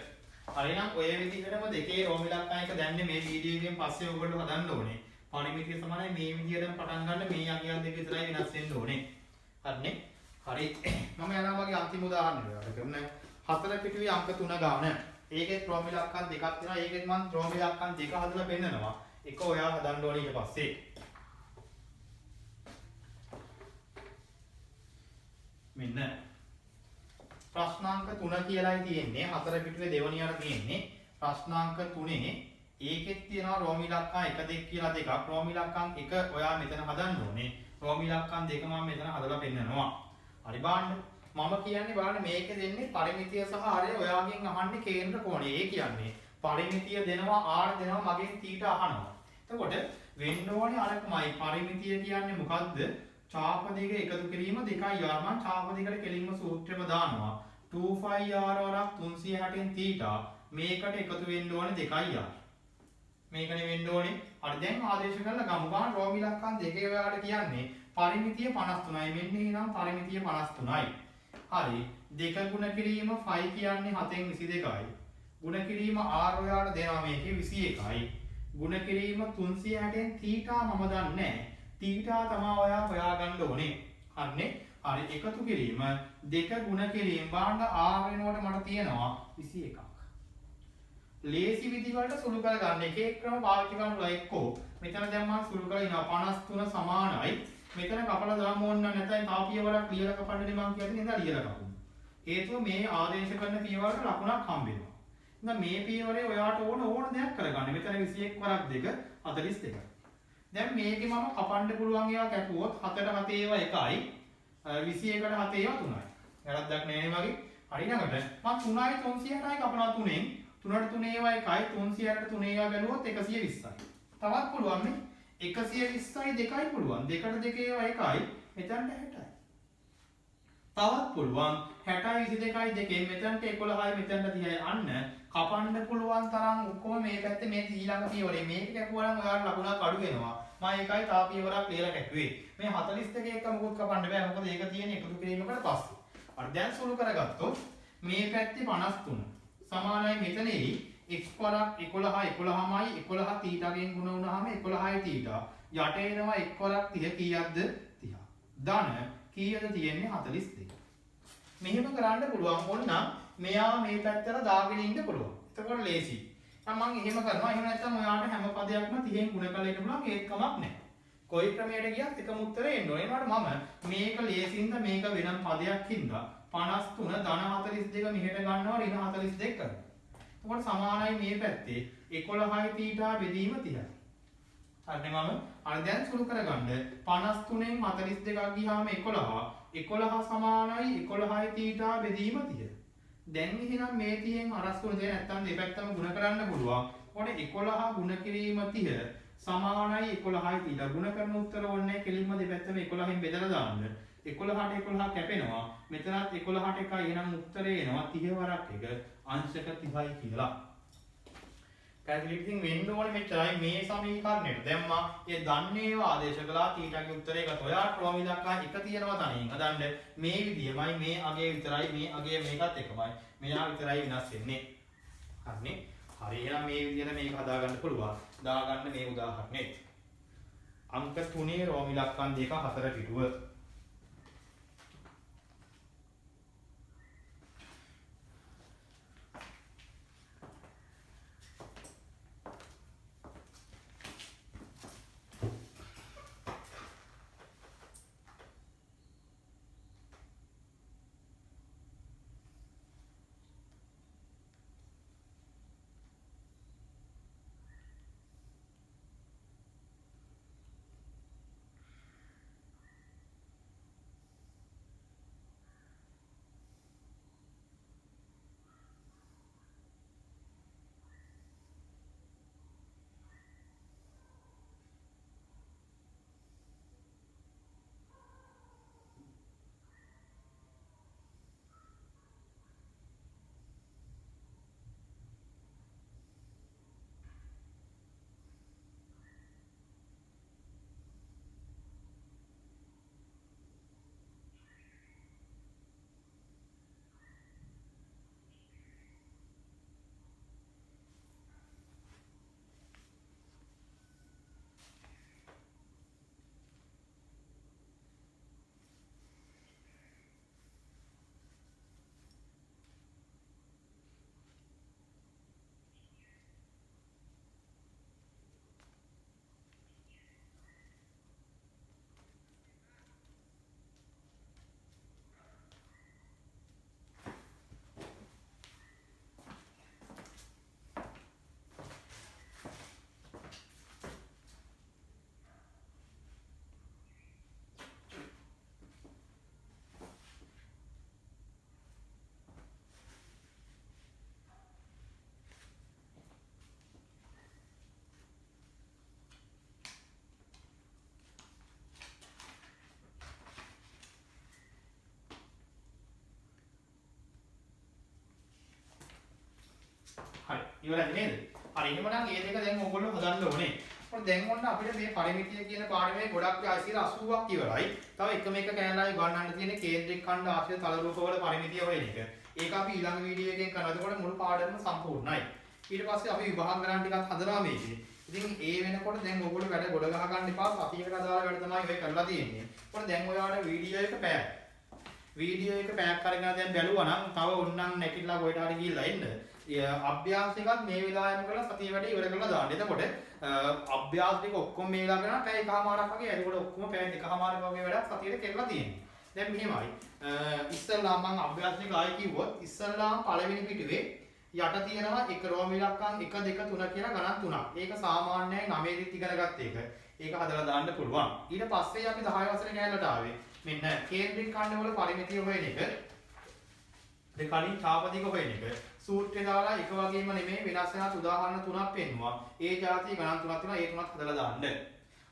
හරිනම් ඔය විදිහටම දෙකේ රෝම ඉලක්කම් එක දැන්නේ මේ වීඩියෝ එකෙන් පස්සේ ඔයගොල්ලෝ හදන්න ඕනේ. පරිමිතිය සමානයි මේ විදිහටම පටන් ගන්න මේ අගයන් දෙක විතරයි වෙනස් වෙන්න ඕනේ. හරිනේ? හරි. මම යනවා මගේ අන්තිම උදාහරණය ඔයාලට කරන්න. හතර පිටුවේ අංක 3 ගන්න. ඒකේ රෝම ඉලක්කම් දෙකක් තියෙනවා. ඒකෙන් මම රෝම ඉලක්කම් දෙක හදලා පෙන්නනවා. එක ඔයා හදන්න ඕනේ ඊට පස්සේ. මෙන්න ප්‍රශ්නාංක 3 කියලායි තියෙන්නේ. හතර පිටුවේ දෙවනියට තියෙන්නේ. ප්‍රශ්නාංක 3 ඒකෙත් තියෙනවා රෝම ඉලක්කම් 1 2 කියලා දෙකක්. රෝම ඉලක්කම් 1 ඔයා මෙතන හදන්න ඕනේ. රෝම ඉලක්කම් 2 මම මෙතන හදලා පෙන්නනවා. හරි බලන්න. මම කියන්නේ බලන්න මේකේ දෙන්නේ පරිමිතිය සහ ආරය ඔයාගෙන් අහන්නේ කේන්ද්‍ර කෝණය. ඒ කියන්නේ පරිමිතිය දෙනවා ආර දෙනවා මගෙන් θ අහනවා. එතකොට වෙන්න ඕනේ අරකමයි. පරිමිතිය කියන්නේ මොකද්ද? චාප දෙක එකතු කිරීම 2r. මම චාප දෙකට කෙලින්ම සූත්‍රෙම දානවා. 2πr වරක් 360න් θ මේකට එකතු වෙන්න ඕනේ 2r. මේකනේ වෙන්න ඕනේ. හරි දැන් ආදේශ කරලා ගමු ගන්න රෝම ඉලක්කම් දෙකේ ඔයාලට කියන්නේ පරිමිතිය 53යි. මෙන්න එහෙනම් පරිමිතිය 53යි. හරි. 2 ගුණ කිරීම 5 කියන්නේ 7න් 22යි. ගුණ කිරීම r ඔයාලට දෙනවා මේකේ 21යි. ගුණ කිරීම 360න් θ මම දන්නේ නැහැ. θ තමයි ඔයා හොයාගන්න ඕනේ. හරිනේ? හරි එකතු කිරීම 2 ගුණ කිරීම බාන්න r වෙනකොට මට තියෙනවා 21ක්. ලේසි විදි වලට සුළු කරගන්න එක එක ක්‍රම පාවිච්චි කරනවා එක්කෝ. මෙතන දැන් මම සුළු කරලා ඉනවා 53 සමානයි. මෙතන කපලා දාන්න ඕන නැත්නම් තා පියවරක් ලියලා කපන්නනේ මම කියන්නේ නේද ලියලා කපමු. හේතුව මේ ආදේශ කරන පියවරට ලකුණක් හම්බ වෙනවා. එහෙනම් මේ පියවරේ ඔයාට ඕන දෙයක් කරගන්න. මෙතන 21 වරක් 2 42. දැන් මේකේ මම කපන්න පුළුවන් ඒවා කැපුවොත් 7ට 7 ඒවා 1යි 21ට 7 ඒවා 3යි. වැරද්දක් නෑ නේ මගේ. හරිනකට මම 3යි 360යි කපනවා 3ෙන් 3ට 3 ඒවා 1යි 360ට 3 ඒවා බැලුවොත් 120යි. තවත් පුළුවන් නේ 120යි 2යි පුළුවන්. 2ට 2 ඒවා 1යි මෙතනට 60යි. තවත් පුළුවන් 60යි 22යි 2 මෙතනට 11යි මෙතනට 30යි. අන්න කපන්න පුළුවන් තරම් ඔක්කොම මේ පැත්තේ මේ ඊළඟ පියවරේ මේක කැපුවාම ඔයාලට ලකුණක් අඩු වෙනවා. මම ඒකයි තා පියවරක් ලියලා කැපුවේ. මේ 42 එක මොකොත් කපන්න බෑ. මොකද ඒක තියෙන්නේ එකතු කිරීමකට පස්සේ. හරි දැන් සුළු කරගත්තොත් මේ පැත්තේ 53 සමානයි මෙතනෙයි x වරක් 11 11මයි 11 θගෙන් ගුණ වුණාම 11යි θ. යට එනවා x වරක් 30 කීයක්ද 30. ධන කීයද තියෙන්නේ 42. මෙහෙම කරන්න පුළුවන්. ඕනනම් මෙයා මේ පැත්තට දාගෙන ඉන්න පුළුවන්. එතකොට ලේසි. දැන් මම එහෙම කරනවා. එහෙම නැත්නම් ඔයාලට හැම පදයක්ම 30න් ගුණ කරලා ඉන්න පුළුවන්. ඒත් කමක් නැහැ. කොයි ක්‍රමයකට ගියත් එකම උත්තරේ එන්න ඕනේ. ඒනකොට මම මේක ලේසින්ද මේක වෙනම පදයක් හින්දා 53 ධන 42 මෙහෙට ගන්නවා ඍණ 42 කරනවා. එතකොට සමානයි මේ පැත්තේ 11යි θ බෙදීම 30යි. හරිනේ මම අර දැන් සුළු කරගන්න 53න් 42ක් ගියාම 11 සමානයි 11යි θ බෙදීම 30. දැන් එහෙනම් මේ 30න් අරස් ගුණ දෙක නැත්තම් දෙපැත්තම ගුණ කරන්න පුළුවන්. එතකොට 11 ගුණ කිරීම 30 සමානයි 11යි θ. ගුණ කරන උත්තර ඕනේ කෙලින්ම දෙපැත්තම 11න් බෙදලා දාන්න. 11ට 11 කැපෙනවා. මෙතනත් 11ට 1යි. එහෙනම් උත්තරේ එනවා 30 වරක් 1 අංශක 30යි කියලා. පැහැදිලිකින් වෙන්න ඕනේ මෙච්චරයි මේ සමීකරණයට. දැන් මම ඒ දන්නේ ඒවා ආදේශ කළා θ ගේ උත්තරේ ගත්තා. ඔයාට ක්‍රම ඉලක්කම් එක තියෙනවා තනියෙන්. හදන්න මේ විදියමයි මේ අගය විතරයි මේ අගය මේකත් එකමයි. මෙයා විතරයි වෙනස් වෙන්නේ. හරිනේ? හරි එහෙනම් මේ විදියට මේක හදාගන්න පුළුවන්. දාගන්න මේ උදාහරණෙත්. අංක 3 රෝම ඉලක්කම් 2 4 පිටුව. ඉවරයි නේද? හරි එහෙනම් මේ දෙක දැන් ඕගොල්ලෝ හදන්න ඕනේ. මොකද දැන් ඔන්න අපිට මේ පරිමිතිය කියන පාඩමේ ගොඩක් IC 80ක් ඉවරයි. තව එකම එක කෑල්ලයි ගන්නන්න තියෙන කේන්ද්‍රික ඛණ්ඩ ආශ්‍රිත තල රූප වල පරිමිතිය හොයන එක. ඒක අපි ඊළඟ වීඩියෝ එකෙන් කරනවා. එතකොට මුළු පාඩමම සම්පූර්ණයි. ඊට පස්සේ අපි විභාග ගණන් ටිකක් හදනවා මේකේ. ඉතින් ඒ වෙනකොට දැන් ඔයගොල්ලෝ වැඩ ගොඩ ගහ ගන්න එපා. සතියකට අදාළ වැඩ තමයි ඔය කරලා තියෙන්නේ. මොකද දැන් ඔයාලට වීඩියෝ එක පැයක්. වීඩියෝ එක පැයක් කරගෙන දැන් බැලුවා නම් තව ඕන්නම් නැකිලා කොහෙට හරි ගිහිල්ලා එන්න. අභ්‍යාස එකත් මේ වෙලාවෙම කරලා සතිය වැඩේ ඉවර කරලා දාන්න. එතකොට අභ්‍යාස ටික ඔක්කොම මේ වෙලාව කරනවා පැය එකමාරක් වගේ. එතකොට ඔක්කොම පැය දෙකමාරක් වගේ වැඩක් සතියේ කරලා තියෙනවා. දැන් මෙහෙමයි. ඉස්සල්ලා මම අභ්‍යාස ටික ආයි කිව්වොත් ඉස්සල්ලාම පළවෙනි පිටුවේ යට තියෙනවා එක රෝම ඉලක්කම් 1 2 3 කියලා ගණන් තුනක්. ඒක සාමාන්‍යයෙන් 9 දිත් ඉගෙන ගත්ත එක. ඒක හදලා දාන්න පුළුවන්. ඊට පස්සේ අපි 10 වසරේ කැලලට ආවේ. මෙන්න කේන්ද්‍රික ඛණ්ඩ වල පරිමිතිය හොයන එක. දෙකලින් ඡාපදික හොයන එක. සූත්‍රය දාලා එක වගේම නෙමෙයි වෙනස් වෙනස් උදාහරණ තුනක් පෙන්නුවා. ඒ જાතිය ගණන් තුනක් තියෙනවා. ඒ තුනක් හදලා දාන්න.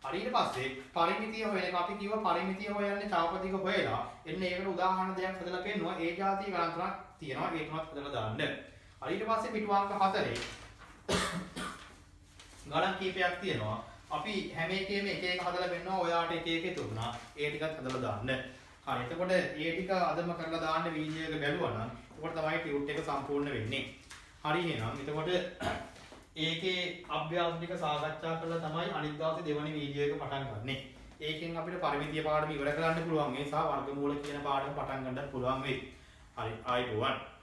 හරි ඊට පස්සේ පරිමිතිය හොයන එක අපි කිව්වා පරිමිතිය හොයන්නේ ඡාපදික හොයලා. එන්න ඒකට උදාහරණ දෙකක් හදලා පෙන්නුවා. ඒ જાතිය ගණන් තුනක් තියෙනවා. ඒ තුනක් හදලා දාන්න. ඊට පස්සේ පිටු අංක 4 ගණන් කීපයක් තියෙනවා. අපි හැම එකේම එක එක හදලා වෙන්නවා. ඔයාට එක එක තුනක්. ඒ ටිකත් හදලා දාන්න. හරි. එතකොට ඒ ටික අදම කරලා දාන්න වීඩියෝ එක බැලුවා නම් එතකොට තමයි ටියුට් එක සම්පූර්ණ වෙන්නේ. හරි එහෙනම් එතකොට ඒකේ අභ්‍යාස ටික සාකච්ඡා කරලා තමයි අනිත් දවසේ දෙවෙනි වීඩියෝ එක පටන් ගන්නෙ. ඒකෙන් අපිට පරිමිතිය පාඩම ඉවර කරන්න පුළුවන්. ඒ සහ වර්ගමූල කියන පාඩම පටන් ගන්නත් පුළුවන් වෙයි. හරි. ආයිබෝවන්.